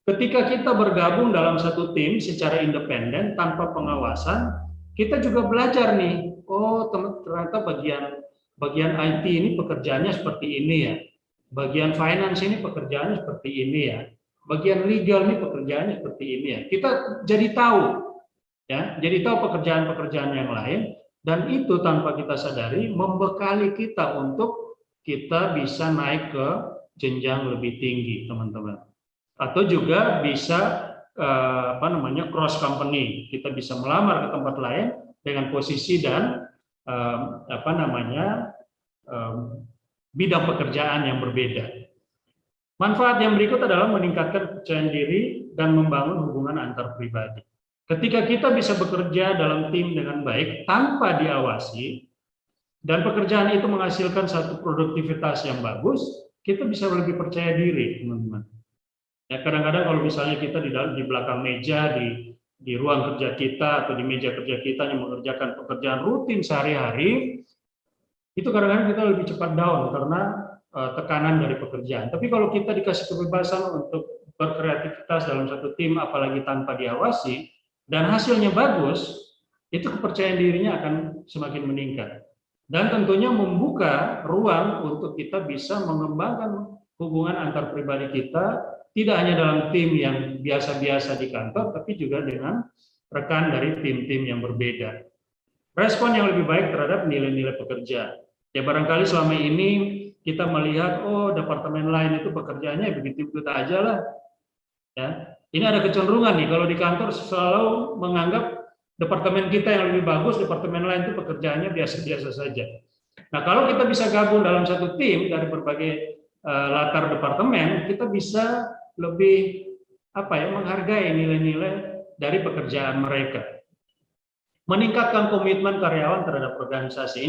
Ketika kita bergabung dalam satu tim secara independen tanpa pengawasan, kita juga belajar nih, oh ternyata bagian IT ini pekerjaannya seperti ini ya, bagian finance ini pekerjaannya seperti ini ya, bagian legal ini pekerjaannya seperti ini ya. Kita jadi tahu, ya, jadi tahu pekerjaan-pekerjaan yang lain, dan itu tanpa kita sadari membekali kita untuk kita bisa naik ke jenjang lebih tinggi, teman-teman. Atau juga bisa cross company, kita bisa melamar ke tempat lain dengan posisi dan bidang pekerjaan yang berbeda. Manfaat yang berikut adalah meningkatkan kepercayaan diri dan membangun hubungan antar pribadi. Ketika kita bisa bekerja dalam tim dengan baik tanpa diawasi, dan pekerjaan itu menghasilkan satu produktivitas yang bagus, kita bisa lebih percaya diri, teman-teman. Ya, kadang-kadang kalau misalnya kita di belakang meja, di ruang kerja kita atau di meja kerja kita yang mengerjakan pekerjaan rutin sehari-hari, itu kadang-kadang kita lebih cepat down karena tekanan dari pekerjaan. Tapi kalau kita dikasih kebebasan untuk berkreativitas dalam satu tim, apalagi tanpa diawasi, dan hasilnya bagus, itu kepercayaan dirinya akan semakin meningkat. Dan tentunya membuka ruang untuk kita bisa mengembangkan hubungan antar pribadi kita, tidak hanya dalam tim yang biasa-biasa di kantor, tapi juga dengan rekan dari tim-tim yang berbeda. Respon yang lebih baik terhadap nilai-nilai pekerja. Ya, barangkali selama ini kita melihat, oh departemen lain itu pekerjaannya begitu-begitu aja lah. Ya, ini ada kecenderungan nih, kalau di kantor selalu menganggap departemen kita yang lebih bagus, departemen lain itu pekerjaannya biasa-biasa saja. Nah, kalau kita bisa gabung dalam satu tim dari berbagai latar departemen, kita bisa lebih menghargai nilai-nilai dari pekerjaan mereka. Meningkatkan komitmen karyawan terhadap organisasi.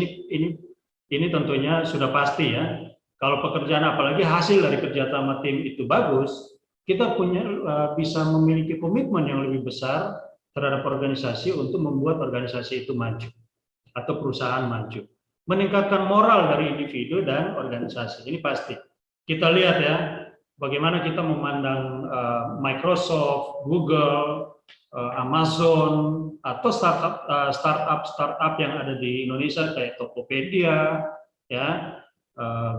Ini tentunya sudah pasti ya. Kalau pekerjaan apalagi hasil dari kerjasama tim itu bagus, kita bisa memiliki komitmen yang lebih besar terhadap organisasi untuk membuat organisasi itu maju atau perusahaan maju. Meningkatkan moral dari individu dan organisasi. Ini pasti. Kita lihat ya, bagaimana kita memandang Microsoft, Google, Amazon, atau startup yang ada di Indonesia kayak Tokopedia, ya,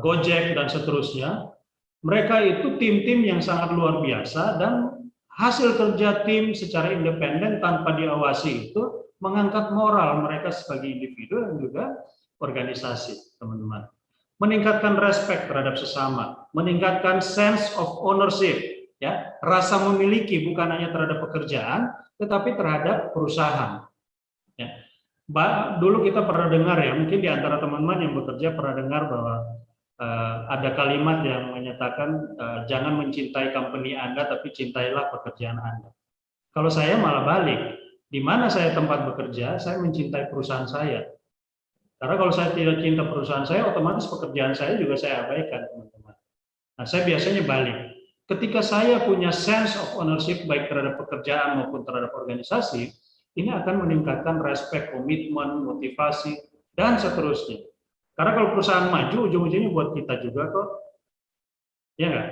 Gojek dan seterusnya. Mereka itu tim-tim yang sangat luar biasa, dan hasil kerja tim secara independen tanpa diawasi itu mengangkat moral mereka sebagai individu dan juga organisasi, teman-teman. Meningkatkan respect terhadap sesama, meningkatkan sense of ownership, ya, rasa memiliki bukan hanya terhadap pekerjaan, tetapi terhadap perusahaan. Ya. Dulu kita pernah dengar ya, mungkin di antara teman-teman yang bekerja pernah dengar bahwa ada kalimat yang menyatakan jangan mencintai company Anda, tapi cintailah pekerjaan Anda. Kalau saya malah balik, di mana saya tempat bekerja, saya mencintai perusahaan saya. Karena kalau saya tidak cinta perusahaan saya, otomatis pekerjaan saya juga saya abaikan, teman-teman. Nah, saya biasanya balik. Ketika saya punya sense of ownership baik terhadap pekerjaan maupun terhadap organisasi, ini akan meningkatkan respect, komitmen, motivasi, dan seterusnya. Karena kalau perusahaan maju, ujung-ujungnya buat kita juga kok. Ya nggak?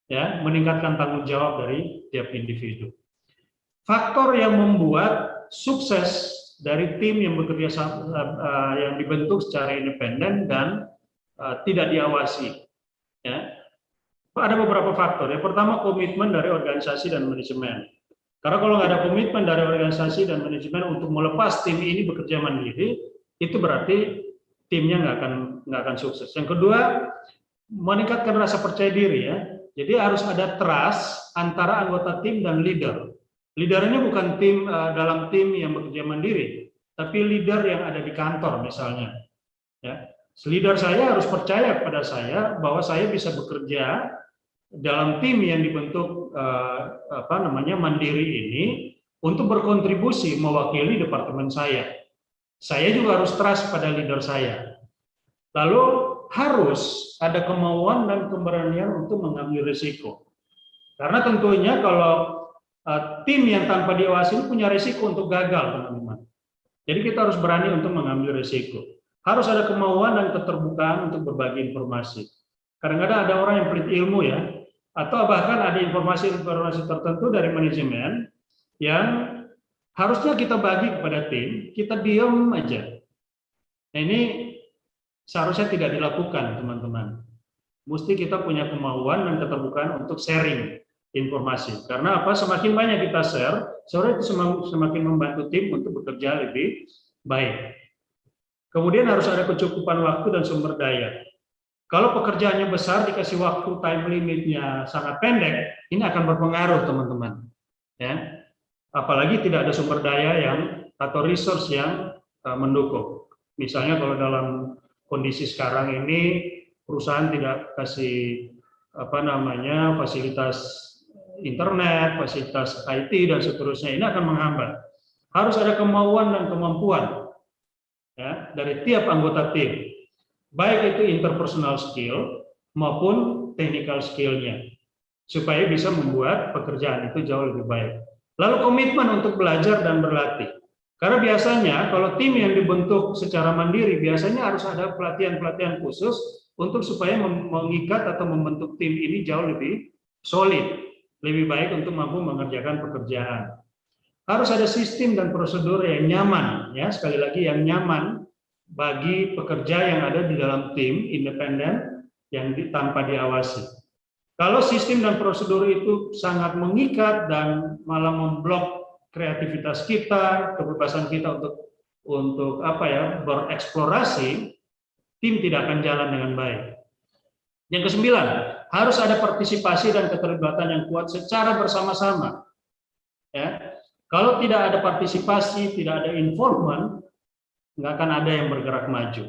Ya, meningkatkan tanggung jawab dari tiap individu. Faktor yang membuat sukses dari tim yang bekerja yang dibentuk secara independen dan tidak diawasi. Ya. Ada beberapa faktor. Yang pertama, komitmen dari organisasi dan manajemen. Karena kalau nggak ada komitmen dari organisasi dan manajemen untuk melepas tim ini bekerja mandiri, itu berarti timnya nggak akan sukses. Yang kedua, meningkatkan rasa percaya diri, ya. Jadi harus ada trust antara anggota tim dan leader. Leader ini bukan tim dalam tim yang bekerja mandiri, tapi leader yang ada di kantor misalnya. Ya. Leader saya harus percaya kepada saya bahwa saya bisa bekerja dalam tim yang dibentuk mandiri ini untuk berkontribusi mewakili departemen saya. Saya juga harus trust pada leader saya. Lalu harus ada kemauan dan keberanian untuk mengambil risiko. Karena tentunya kalau tim yang tanpa diawasi ini punya risiko untuk gagal, teman-teman. Jadi kita harus berani untuk mengambil risiko. Harus ada kemauan dan keterbukaan untuk berbagi informasi. Kadang-kadang ada orang yang pelit ilmu, ya, atau bahkan ada informasi-informasi tertentu dari manajemen yang harusnya kita bagi kepada tim, kita diam aja. Nah, ini seharusnya tidak dilakukan, teman-teman. Mesti kita punya kemauan dan keterbukaan untuk sharing informasi. Karena apa? Semakin banyak kita share, itu semakin membantu tim untuk bekerja lebih baik. Kemudian harus ada kecukupan waktu dan sumber daya. Kalau pekerjaannya besar, dikasih waktu time limitnya sangat pendek, ini akan berpengaruh, teman-teman. Ya, apalagi tidak ada sumber daya atau resource yang mendukung. Misalnya kalau dalam kondisi sekarang ini perusahaan tidak kasih fasilitas internet, fasilitas IT dan seterusnya, ini akan menghambat. Harus ada kemauan dan kemampuan, ya, dari tiap anggota tim, baik itu interpersonal skill maupun technical skill-nya, supaya bisa membuat pekerjaan itu jauh lebih baik. Lalu komitmen untuk belajar dan berlatih. Karena biasanya kalau tim yang dibentuk secara mandiri, biasanya harus ada pelatihan-pelatihan khusus untuk supaya mengikat atau membentuk tim ini jauh lebih solid, lebih baik untuk mampu mengerjakan pekerjaan. Harus ada sistem dan prosedur yang nyaman, ya, sekali lagi yang nyaman bagi pekerja yang ada di dalam tim independen yang tanpa diawasi. Kalau sistem dan prosedur itu sangat mengikat dan malah memblok kreativitas kita, kebebasan kita untuk bereksplorasi, tim tidak akan jalan dengan baik. Yang kesembilan, harus ada partisipasi dan keterlibatan yang kuat secara bersama-sama. Ya, kalau tidak ada partisipasi, tidak ada involvement, nggak akan ada yang bergerak maju.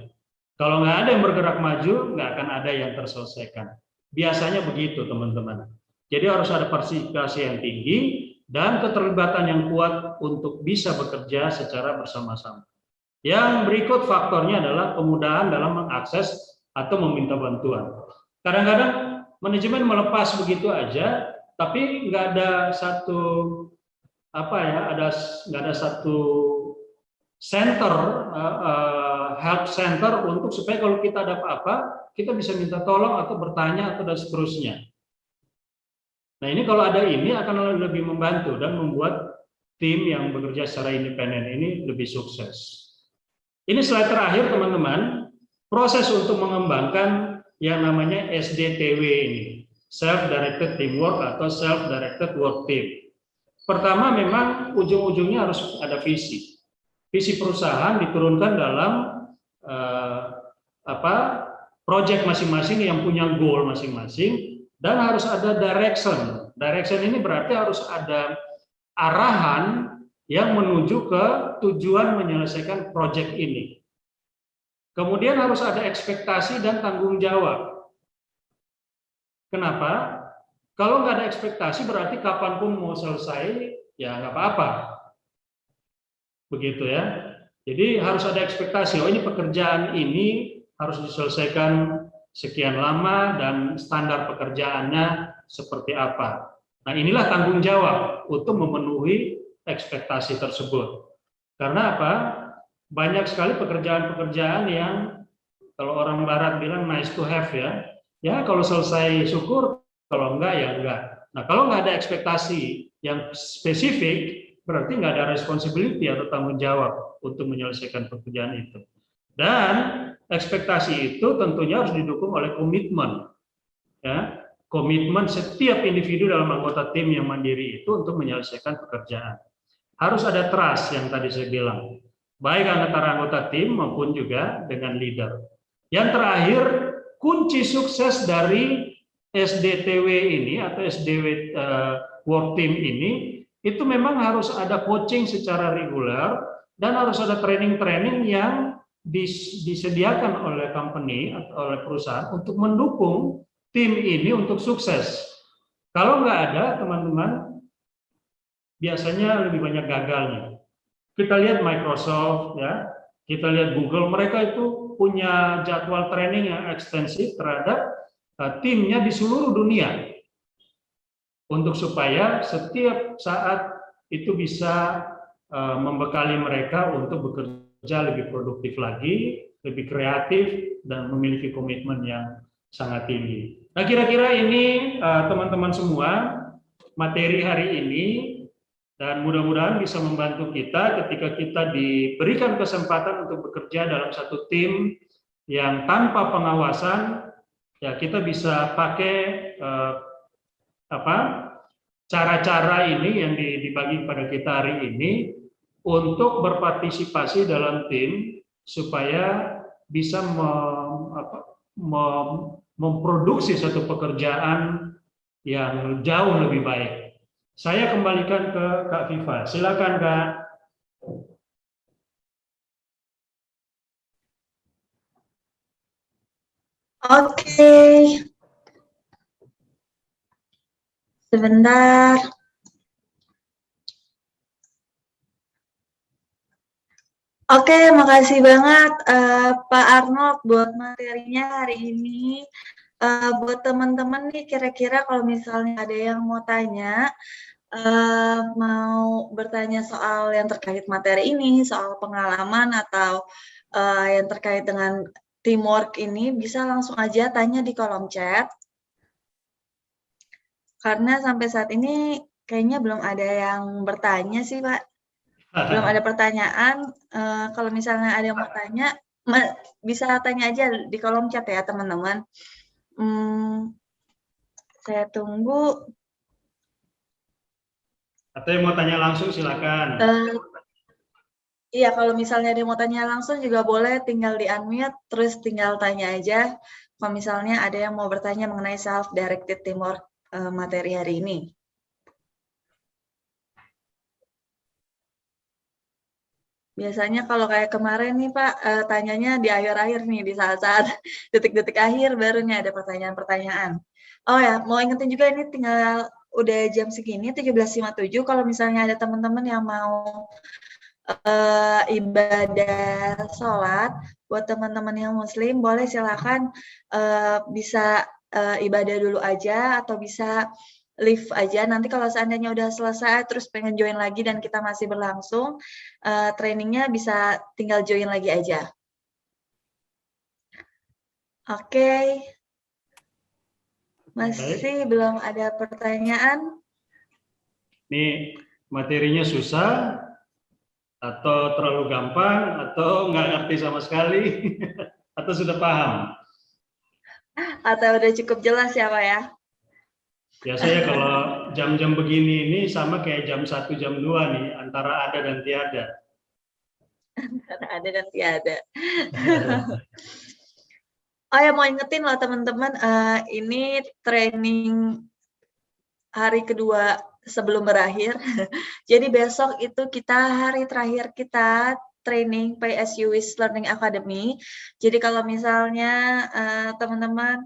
Kalau nggak ada yang bergerak maju, nggak akan ada yang terselesaikan. Biasanya begitu, teman-teman. Jadi harus ada partisipasi yang tinggi dan keterlibatan yang kuat untuk bisa bekerja secara bersama-sama. Yang berikut faktornya adalah kemudahan dalam mengakses atau meminta bantuan. Kadang-kadang manajemen melepas begitu aja, tapi nggak ada satu nggak ada satu center, help center untuk supaya kalau kita ada apa-apa, kita bisa minta tolong atau bertanya atau dan seterusnya. Nah, ini kalau ada ini akan lebih membantu dan membuat tim yang bekerja secara independen ini lebih sukses. Ini slide terakhir, teman-teman, proses untuk mengembangkan yang namanya SDTW ini, Self-Directed Teamwork atau Self-Directed Work Team. Pertama, memang ujung-ujungnya harus ada visi. Visi perusahaan diturunkan dalam project masing-masing yang punya goal masing-masing, dan harus ada direction. Direction ini berarti harus ada arahan yang menuju ke tujuan menyelesaikan project ini. Kemudian harus ada ekspektasi dan tanggung jawab. Kenapa? Kalau nggak ada ekspektasi berarti kapanpun mau selesai, ya nggak apa-apa. Begitu ya. Jadi harus ada ekspektasi, oh ini pekerjaan ini harus diselesaikan sekian lama dan standar pekerjaannya seperti apa. Nah inilah tanggung jawab untuk memenuhi ekspektasi tersebut. Karena apa? Banyak sekali pekerjaan-pekerjaan yang kalau orang barat bilang nice to have ya. Ya kalau selesai syukur, kalau enggak ya enggak. Nah kalau nggak ada ekspektasi yang spesifik, berarti nggak ada responsibility atau tanggung jawab untuk menyelesaikan pekerjaan itu. Dan ekspektasi itu tentunya harus didukung oleh komitmen. Ya, komitmen setiap individu dalam anggota tim yang mandiri itu untuk menyelesaikan pekerjaan. Harus ada trust yang tadi saya bilang, baik antara anggota tim maupun juga dengan leader. Yang terakhir, kunci sukses dari SDTW ini atau SDW work team ini, itu memang harus ada coaching secara reguler dan harus ada training-training yang disediakan oleh company atau oleh perusahaan untuk mendukung tim ini untuk sukses. Kalau nggak ada, teman-teman, biasanya lebih banyak gagalnya. Kita lihat Microsoft, ya, kita lihat Google, mereka itu punya jadwal training yang ekstensif terhadap timnya di seluruh dunia. Untuk supaya setiap saat itu bisa membekali mereka untuk bekerja lebih produktif lagi, lebih kreatif, dan memiliki komitmen yang sangat tinggi. Nah, kira-kira ini teman-teman semua, materi hari ini, dan mudah-mudahan bisa membantu kita ketika kita diberikan kesempatan untuk bekerja dalam satu tim yang tanpa pengawasan, ya kita bisa pakai cara-cara ini yang dibagi pada kita hari ini untuk berpartisipasi dalam tim supaya bisa memproduksi satu pekerjaan yang jauh lebih baik. Saya kembalikan ke Kak Viva. Silakan, Kak. Oke. Sebentar. Oke, makasih banget Pak Arnold buat materinya hari ini. Buat teman-teman nih, kira-kira kalau misalnya ada yang mau tanya, mau bertanya soal yang terkait materi ini, soal pengalaman atau yang terkait dengan teamwork ini, bisa langsung aja tanya di kolom chat. Karena sampai saat ini kayaknya belum ada yang bertanya sih, Pak. Belum ada pertanyaan. Kalau misalnya ada yang mau tanya, bisa tanya aja di kolom chat ya, teman-teman. Saya tunggu. Atau yang mau tanya langsung silakan. Iya, kalau misalnya ada yang mau tanya langsung juga boleh, tinggal di-unmute, terus tinggal tanya aja. Kalau misalnya ada yang mau bertanya mengenai self-directed teamwork materi hari ini. Biasanya kalau kayak kemarin nih Pak, tanyanya di akhir-akhir nih, di saat-saat detik-detik akhir barunya ada pertanyaan-pertanyaan. Oh ya, mau ingetin juga ini tinggal udah jam segini, 17.57, kalau misalnya ada teman-teman yang mau ibadah sholat, buat teman-teman yang muslim, boleh silakan bisa ibadah dulu aja, atau bisa live aja. Nanti kalau seandainya udah selesai, terus pengen join lagi dan kita masih berlangsung, trainingnya bisa tinggal join lagi aja. Oke. Masih belum ada pertanyaan? Ini materinya susah, atau terlalu gampang, atau nggak ngerti sama sekali, atau sudah paham? Atau udah cukup jelas ya Pak ya? Biasanya kalau jam-jam begini ini sama kayak jam 1, jam 2 nih, antara ada dan tiada. Antara ada dan tiada. Oh ya, mau ingetin loh teman-teman, ini training hari kedua sebelum berakhir. Jadi besok itu kita hari terakhir kita training PSU WIS Learning Academy. Jadi kalau misalnya teman-teman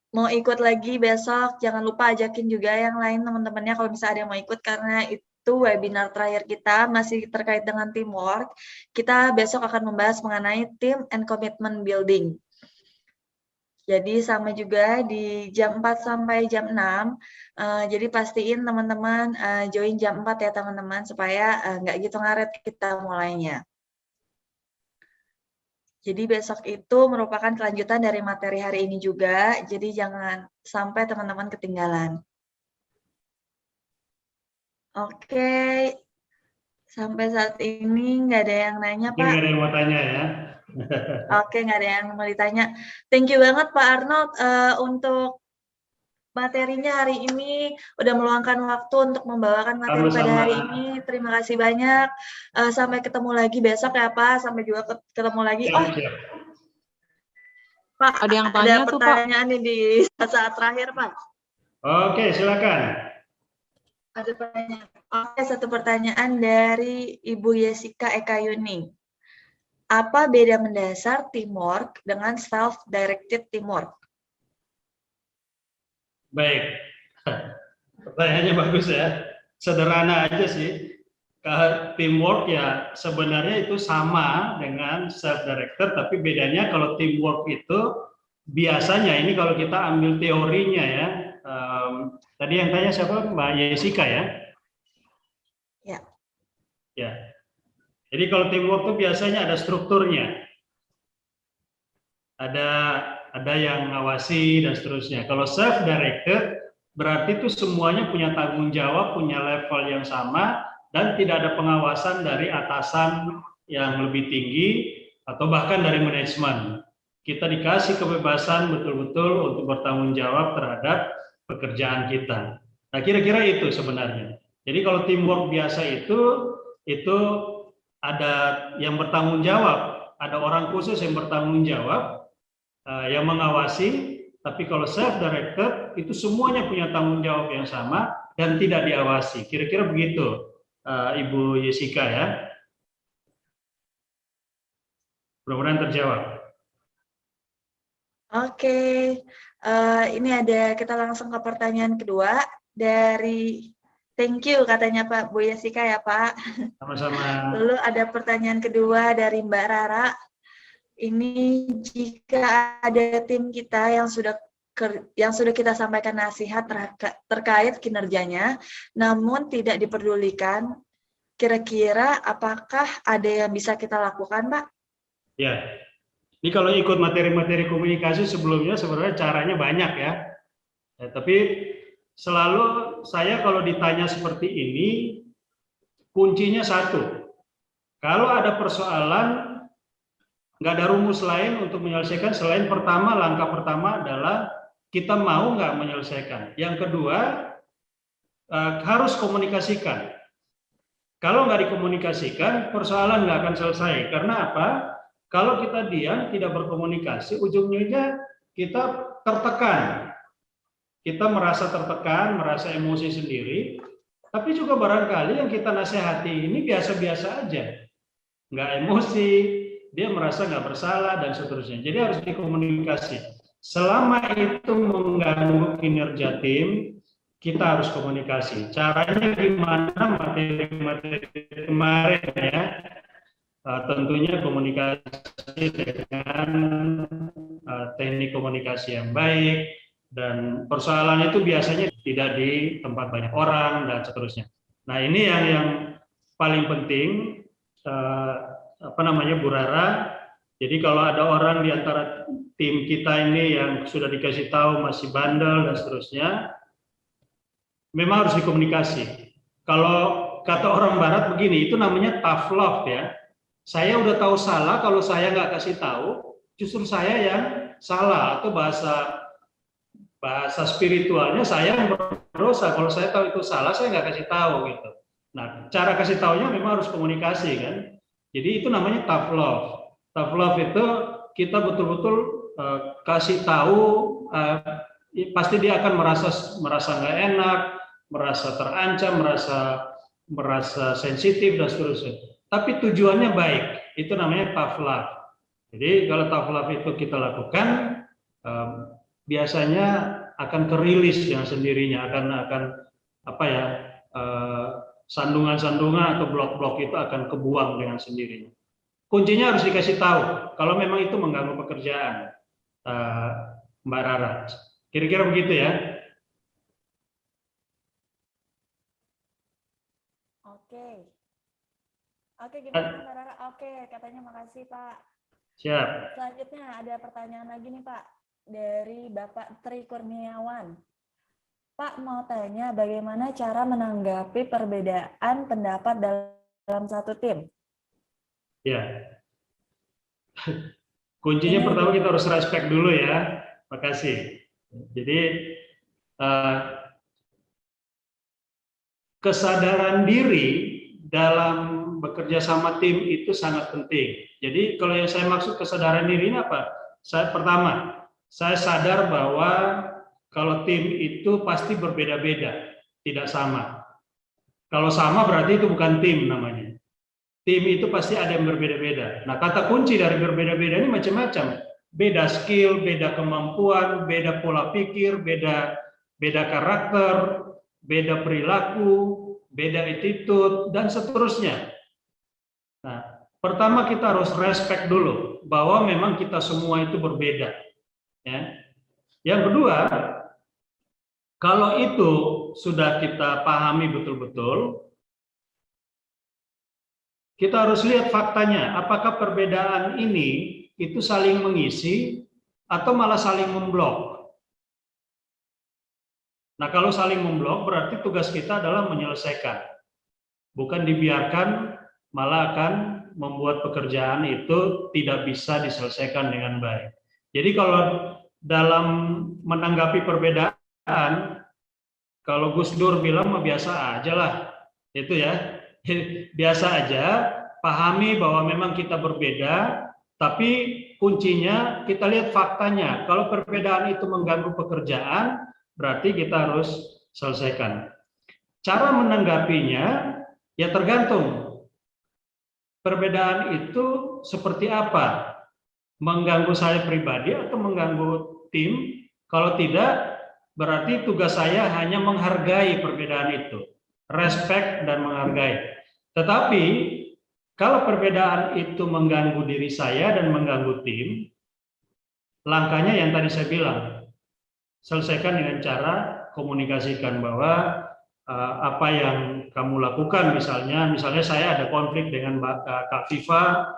mau ikut lagi besok, jangan lupa ajakin juga yang lain teman-temannya kalau misalnya ada yang mau ikut, karena itu webinar terakhir kita masih terkait dengan teamwork. Kita besok akan membahas mengenai team and commitment building. Jadi sama juga di jam 4 sampai jam 6. Jadi pastiin teman-teman join jam 4 ya teman-teman, supaya nggak gitu ngaret kita mulainya. Jadi besok itu merupakan kelanjutan dari materi hari ini juga, jadi jangan sampai teman-teman ketinggalan. Oke, sampai saat ini nggak ada yang nanya, Pak. Nggak ada yang mau tanya ya. Oke, nggak ada yang mau ditanya. Thank you banget Pak Arnold untuk materinya hari ini, udah meluangkan waktu untuk membawakan materi pada hari ini. Terima kasih banyak. Sampai ketemu lagi besok ya Pak. Sampai juga ketemu lagi. Pak, ada yang tanya ada tuh, pertanyaan nih di saat terakhir Pak. Oke, silakan. Ada pertanyaan. Oke, satu pertanyaan dari Ibu Yesika Eka Yuning. Apa beda mendasar teamwork dengan self-directed teamwork? Baik, pertanyaannya bagus ya. Sederhana aja sih. Teamwork ya sebenarnya itu sama dengan self-directed, tapi bedanya kalau teamwork itu biasanya, ini kalau kita ambil teorinya ya. Tadi yang tanya siapa? Mbak Yesika ya? Ya. Ya. Jadi kalau teamwork itu biasanya ada strukturnya. Ada yang ngawasi dan seterusnya. Kalau self-directed berarti itu semuanya punya tanggung jawab, punya level yang sama, dan tidak ada pengawasan dari atasan yang lebih tinggi atau bahkan dari manajemen. Kita dikasih kebebasan betul-betul untuk bertanggung jawab terhadap pekerjaan kita. Nah, kira-kira itu sebenarnya. Jadi kalau teamwork biasa itu ada yang bertanggung jawab, ada orang khusus yang bertanggung jawab, yang mengawasi. Tapi kalau self-directed itu semuanya punya tanggung jawab yang sama dan tidak diawasi. Kira-kira begitu, Ibu Yesika ya. Mudah-mudahan terjawab. Oke, ini kita langsung ke pertanyaan kedua dari thank you katanya Pak Bu Yesika ya Pak. Sama-sama. Lalu ada pertanyaan kedua dari Mbak Rara. Ini jika ada tim kita yang sudah kita sampaikan nasihat terkait kinerjanya, namun tidak diperdulikan, kira-kira apakah ada yang bisa kita lakukan, Pak? Ya, ini kalau ikut materi-materi komunikasi sebelumnya sebenarnya caranya banyak ya. Tapi selalu saya kalau ditanya seperti ini, kuncinya satu. Kalau ada persoalan, nggak ada rumus lain untuk menyelesaikan selain langkah pertama adalah kita mau nggak menyelesaikan. Yang kedua, harus komunikasikan. Kalau nggak dikomunikasikan, persoalan nggak akan selesai. Karena apa? Kalau kita diam, tidak berkomunikasi, ujungnya kita tertekan. Kita merasa tertekan, merasa emosi sendiri, tapi juga barangkali yang kita nasihati ini biasa-biasa aja. Nggak emosi, dia merasa nggak bersalah dan seterusnya. Jadi harus dikomunikasi. Selama itu mengganggu kinerja tim, kita harus komunikasi. Caranya gimana? Materi-materi kemarin ya. Tentunya komunikasi dengan teknik komunikasi yang baik, dan persoalan itu biasanya tidak di tempat banyak orang dan seterusnya. Nah ini yang paling penting. Bu Rara, jadi kalau ada orang di antara tim kita ini yang sudah dikasih tahu masih bandel dan seterusnya, memang harus dikomunikasi. Kalau kata orang barat begini, itu namanya tough love ya. Saya udah tahu salah, kalau saya nggak kasih tahu, justru saya yang salah, atau bahasa spiritualnya saya yang berdosa. Kalau saya tahu itu salah, saya nggak kasih tahu gitu. Nah, cara kasih tahunya memang harus komunikasi kan. Jadi itu namanya tough love. Tough love itu kita betul-betul kasih tahu, pasti dia akan merasa nggak enak, merasa terancam, merasa sensitif dan seterusnya. tapi tujuannya baik. Itu namanya tough love. Jadi kalau tough love itu kita lakukan, biasanya akan kerilis dengan sendirinya, akan apa ya, sandungan-sandungan atau blok-blok itu akan kebuang dengan sendirinya. Kuncinya harus dikasih tahu kalau memang itu mengganggu pekerjaan, Mbak Rara. Kira-kira begitu ya. Oke, gimana Mbak Rara? Oke, katanya makasih Pak. Siap. Selanjutnya ada pertanyaan lagi nih Pak, dari Bapak Tri Kurniawan. Pak mau tanya bagaimana cara menanggapi perbedaan pendapat dalam satu tim? Ya. Kuncinya pertama kita harus respect dulu ya. Makasih. Jadi kesadaran diri dalam bekerja sama tim itu sangat penting. Jadi kalau yang saya maksud kesadaran diri ini apa? Pertama, saya sadar bahwa kalau tim itu pasti berbeda-beda, tidak sama. Kalau sama berarti itu bukan tim namanya. Tim itu pasti ada yang berbeda-beda. Nah, kata kunci dari berbeda-beda ini macam-macam. Beda skill, beda kemampuan, beda pola pikir, beda karakter, beda perilaku, beda attitude, dan seterusnya. Nah, pertama kita harus respect dulu bahwa memang kita semua itu berbeda. Ya. Yang kedua, kalau itu sudah kita pahami betul-betul, kita harus lihat faktanya. Apakah perbedaan ini itu saling mengisi atau malah saling memblok? Nah, kalau saling memblok berarti tugas kita adalah menyelesaikan, bukan dibiarkan, malah akan membuat pekerjaan itu tidak bisa diselesaikan dengan baik. Jadi kalau dalam menanggapi perbedaan, kalau Gus Dur bilang mah biasa aja lah, itu ya, biasa aja, pahami bahwa memang kita berbeda, tapi kuncinya kita lihat faktanya. Kalau perbedaan itu mengganggu pekerjaan, berarti kita harus selesaikan. Cara menanggapinya ya tergantung. Perbedaan itu seperti apa? Mengganggu saya pribadi atau mengganggu tim? Kalau tidak, berarti tugas saya hanya menghargai perbedaan itu. Respect dan menghargai. Tetapi, kalau perbedaan itu mengganggu diri saya dan mengganggu tim, langkahnya yang tadi saya bilang, selesaikan dengan cara komunikasikan bahwa apa yang kamu lakukan, misalnya saya ada konflik dengan Kak Viva,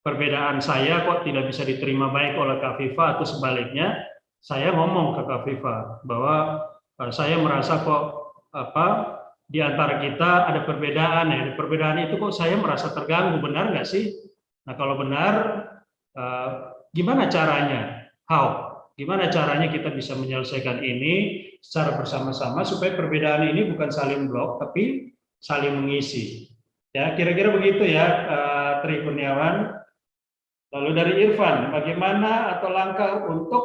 perbedaan saya kok tidak bisa diterima baik oleh Kak Viva atau sebaliknya, saya ngomong ke Kak Viva bahwa saya merasa kok di antara kita ada perbedaan ya, perbedaan itu kok saya merasa terganggu, benar nggak sih? Nah kalau benar, gimana caranya? How? Gimana caranya kita bisa menyelesaikan ini secara bersama-sama supaya perbedaan ini bukan saling blok tapi saling mengisi. Ya, kira-kira begitu ya, Tri Kurniawan. Lalu dari Irfan, bagaimana atau langkah untuk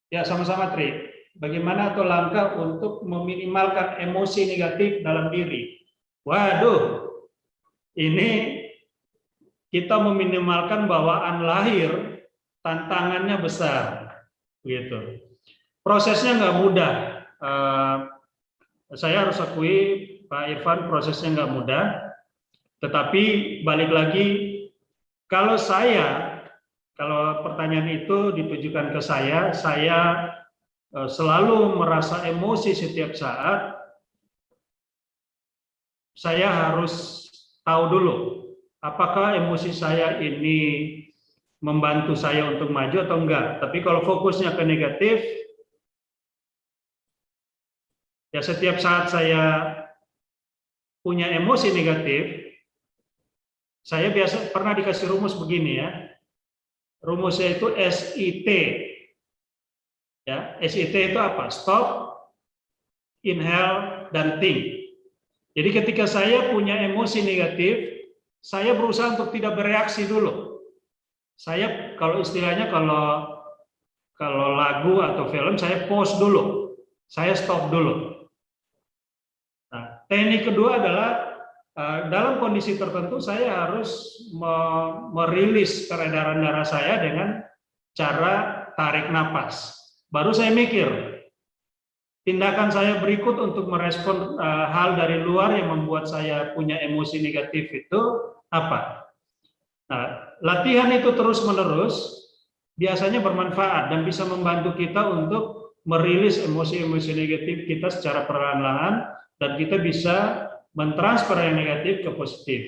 ya sama-sama Tri, bagaimana atau langkah untuk meminimalkan emosi negatif dalam diri? Waduh, ini kita meminimalkan bawaan lahir, tantangannya besar. Gitu. Prosesnya nggak mudah. Saya harus akui Pak Irfan, prosesnya nggak mudah. Tetapi balik lagi, kalau pertanyaan itu ditujukan ke saya selalu merasa emosi setiap saat. Saya harus tahu dulu apakah emosi saya ini membantu saya untuk maju atau enggak. Tapi kalau fokusnya ke negatif, ya setiap saat saya punya emosi negatif, saya biasa pernah dikasih rumus begini ya. Rumusnya itu SIT. Ya, SIT itu apa? Stop, inhale, dan think. Jadi ketika saya punya emosi negatif, saya berusaha untuk tidak bereaksi dulu. Saya kalau istilahnya kalau lagu atau film saya pause dulu, saya stop dulu. Nah, teknik kedua adalah dalam kondisi tertentu saya harus merilis peredaran darah saya dengan cara tarik napas. Baru saya mikir, tindakan saya berikut untuk merespon hal dari luar yang membuat saya punya emosi negatif itu apa? Nah, latihan itu terus-menerus biasanya bermanfaat dan bisa membantu kita untuk merilis emosi-emosi negatif kita secara perlahan-lahan dan kita bisa mentransfer yang negatif ke positif.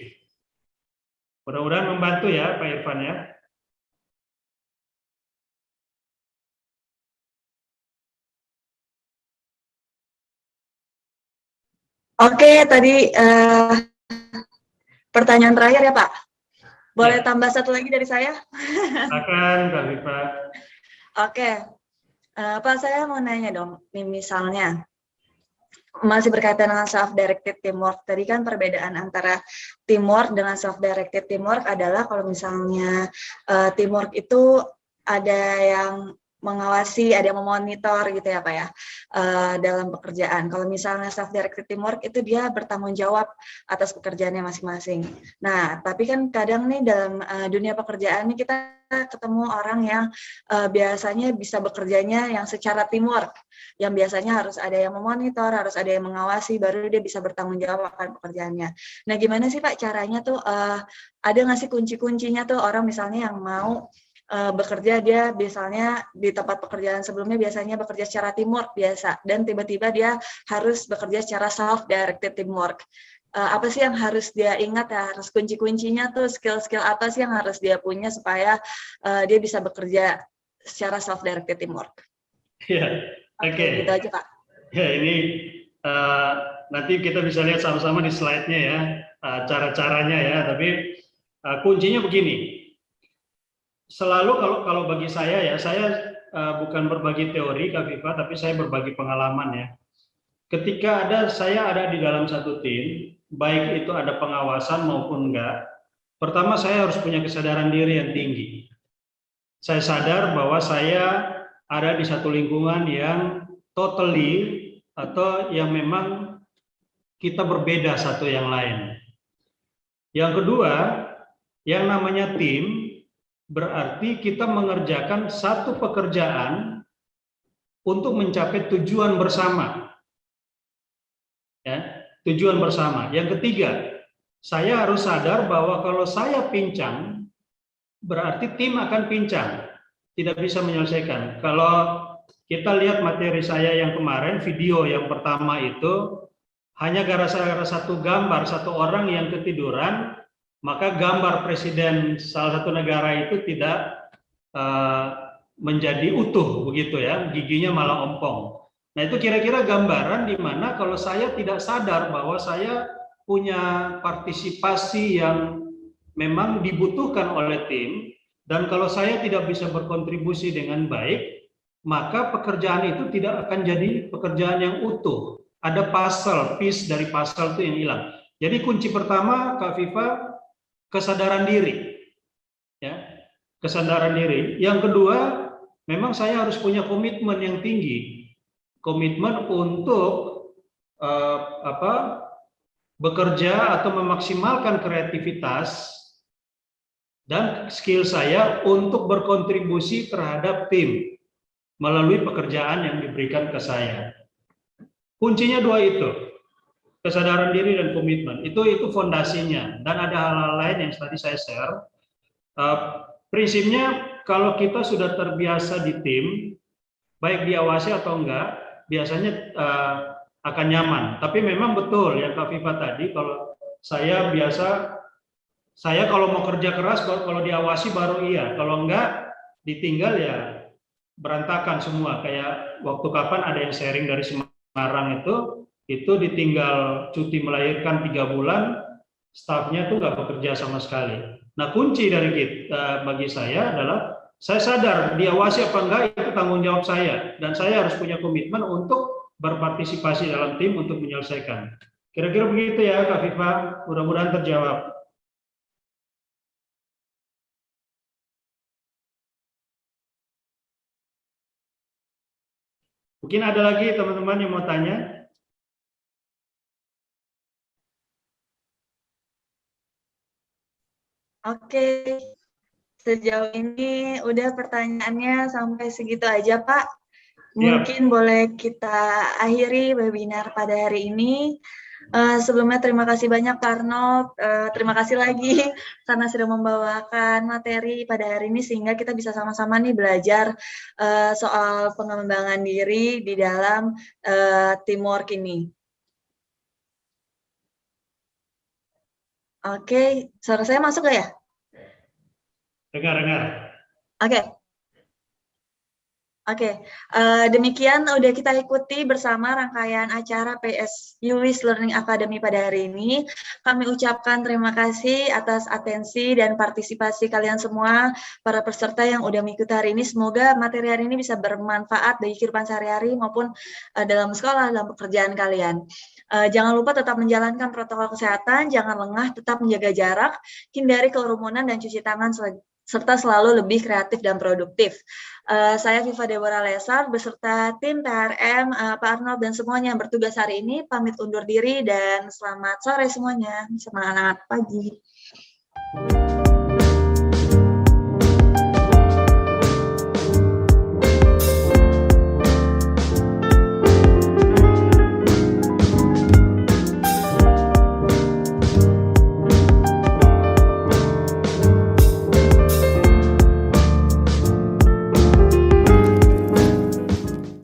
Mudah-mudahan membantu ya Pak Irfan ya. Oke, tadi pertanyaan terakhir ya Pak. Boleh tambah satu lagi dari saya? Silakan Kak Viva. Oke, Pak saya mau nanya dong, misalnya masih berkaitan dengan self-directed teamwork. Tadi kan perbedaan antara teamwork dengan self-directed teamwork adalah kalau misalnya teamwork itu ada yang mengawasi, ada yang memonitor gitu ya Pak ya, dalam pekerjaan. Kalau misalnya self-directed teamwork itu dia bertanggung jawab atas pekerjaannya masing-masing. Nah, tapi kan kadang nih dalam dunia pekerjaan nih kita ketemu orang yang biasanya bisa bekerjanya yang secara teamwork, yang biasanya harus ada yang memonitor, harus ada yang mengawasi, baru dia bisa bertanggung jawab akan pekerjaannya. Nah, gimana sih Pak caranya tuh, ada nggak sih kunci-kuncinya tuh orang misalnya yang mau bekerja, dia misalnya di tempat pekerjaan sebelumnya biasanya bekerja secara teamwork biasa, dan tiba-tiba dia harus bekerja secara self-directed teamwork. Apa sih yang harus dia ingat ya, harus kunci-kuncinya tuh, skill-skill apa sih yang harus dia punya supaya dia bisa bekerja secara self-directed teamwork? Ya, oke. Gitu aja Pak. Ya, ini nanti kita bisa lihat sama-sama di slide-nya ya, cara-caranya ya, tapi kuncinya begini. Selalu kalau bagi saya ya, saya bukan berbagi teori Kak Viva, tapi saya berbagi pengalaman ya. Ketika saya ada di dalam satu tim, baik itu ada pengawasan maupun enggak, pertama saya harus punya kesadaran diri yang tinggi. Saya sadar bahwa saya ada di satu lingkungan yang totally atau yang memang kita berbeda satu yang lain. Yang kedua, yang namanya tim berarti kita mengerjakan satu pekerjaan untuk mencapai tujuan bersama. Ya, tujuan bersama. Yang ketiga, saya harus sadar bahwa kalau saya pincang, berarti tim akan pincang, tidak bisa menyelesaikan. Kalau kita lihat materi saya yang kemarin, video yang pertama itu, hanya gara-gara satu gambar, satu orang yang ketiduran, maka gambar presiden salah satu negara itu tidak menjadi utuh begitu ya, giginya malah ompong. Nah, itu kira-kira gambaran di mana kalau saya tidak sadar bahwa saya punya partisipasi yang memang dibutuhkan oleh tim, dan kalau saya tidak bisa berkontribusi dengan baik, maka pekerjaan itu tidak akan jadi pekerjaan yang utuh. Ada piece dari puzzle itu yang hilang. Jadi kunci pertama Kak Viva, kesadaran diri, ya, kesadaran diri. Yang kedua, memang saya harus punya komitmen yang tinggi, komitmen untuk bekerja atau memaksimalkan kreativitas dan skill saya untuk berkontribusi terhadap tim melalui pekerjaan yang diberikan ke saya. Kuncinya dua itu. Kesadaran diri dan komitmen, itu fondasinya, dan ada hal-hal lain yang tadi saya share. Prinsipnya kalau kita sudah terbiasa di tim, baik diawasi atau enggak, biasanya akan nyaman. Tapi memang betul yang Kak Viva tadi, kalau saya kalau mau kerja keras, kalau diawasi baru iya, kalau enggak ditinggal ya berantakan semua. Kayak waktu kapan ada yang sharing dari Semarang itu ditinggal cuti melahirkan 3 bulan, stafnya tuh nggak bekerja sama sekali. Nah, kunci dari kita, bagi saya adalah saya sadar diawasi apa enggak itu tanggung jawab saya, dan saya harus punya komitmen untuk berpartisipasi dalam tim untuk menyelesaikan. Kira-kira begitu ya Kak Viva, mudah-mudahan terjawab. Mungkin ada lagi teman-teman yang mau tanya? Oke, sejauh ini udah pertanyaannya sampai segitu aja, Pak. Mungkin boleh kita akhiri webinar pada hari ini. Sebelumnya terima kasih banyak Pak Arnold, terima kasih lagi karena sudah membawakan materi pada hari ini sehingga kita bisa sama-sama nih belajar soal pengembangan diri di dalam teamwork ini. Oke, suara saya masuk nggak ya? Dengar. Oke, demikian udah kita ikuti bersama rangkaian acara PSU Wish Learning Academy pada hari ini. Kami ucapkan terima kasih atas atensi dan partisipasi kalian semua, para peserta yang udah mengikuti hari ini. Semoga materi hari ini bisa bermanfaat bagi kehidupan sehari-hari maupun dalam sekolah, dalam pekerjaan kalian. Jangan lupa tetap menjalankan protokol kesehatan, jangan lengah, tetap menjaga jarak, hindari kerumunan dan cuci tangan serta selalu lebih kreatif dan produktif. Saya Viva Deborah Lesar beserta tim TRM, Pak Arnold dan semuanya yang bertugas hari ini pamit undur diri dan selamat sore semuanya. Semangat pagi.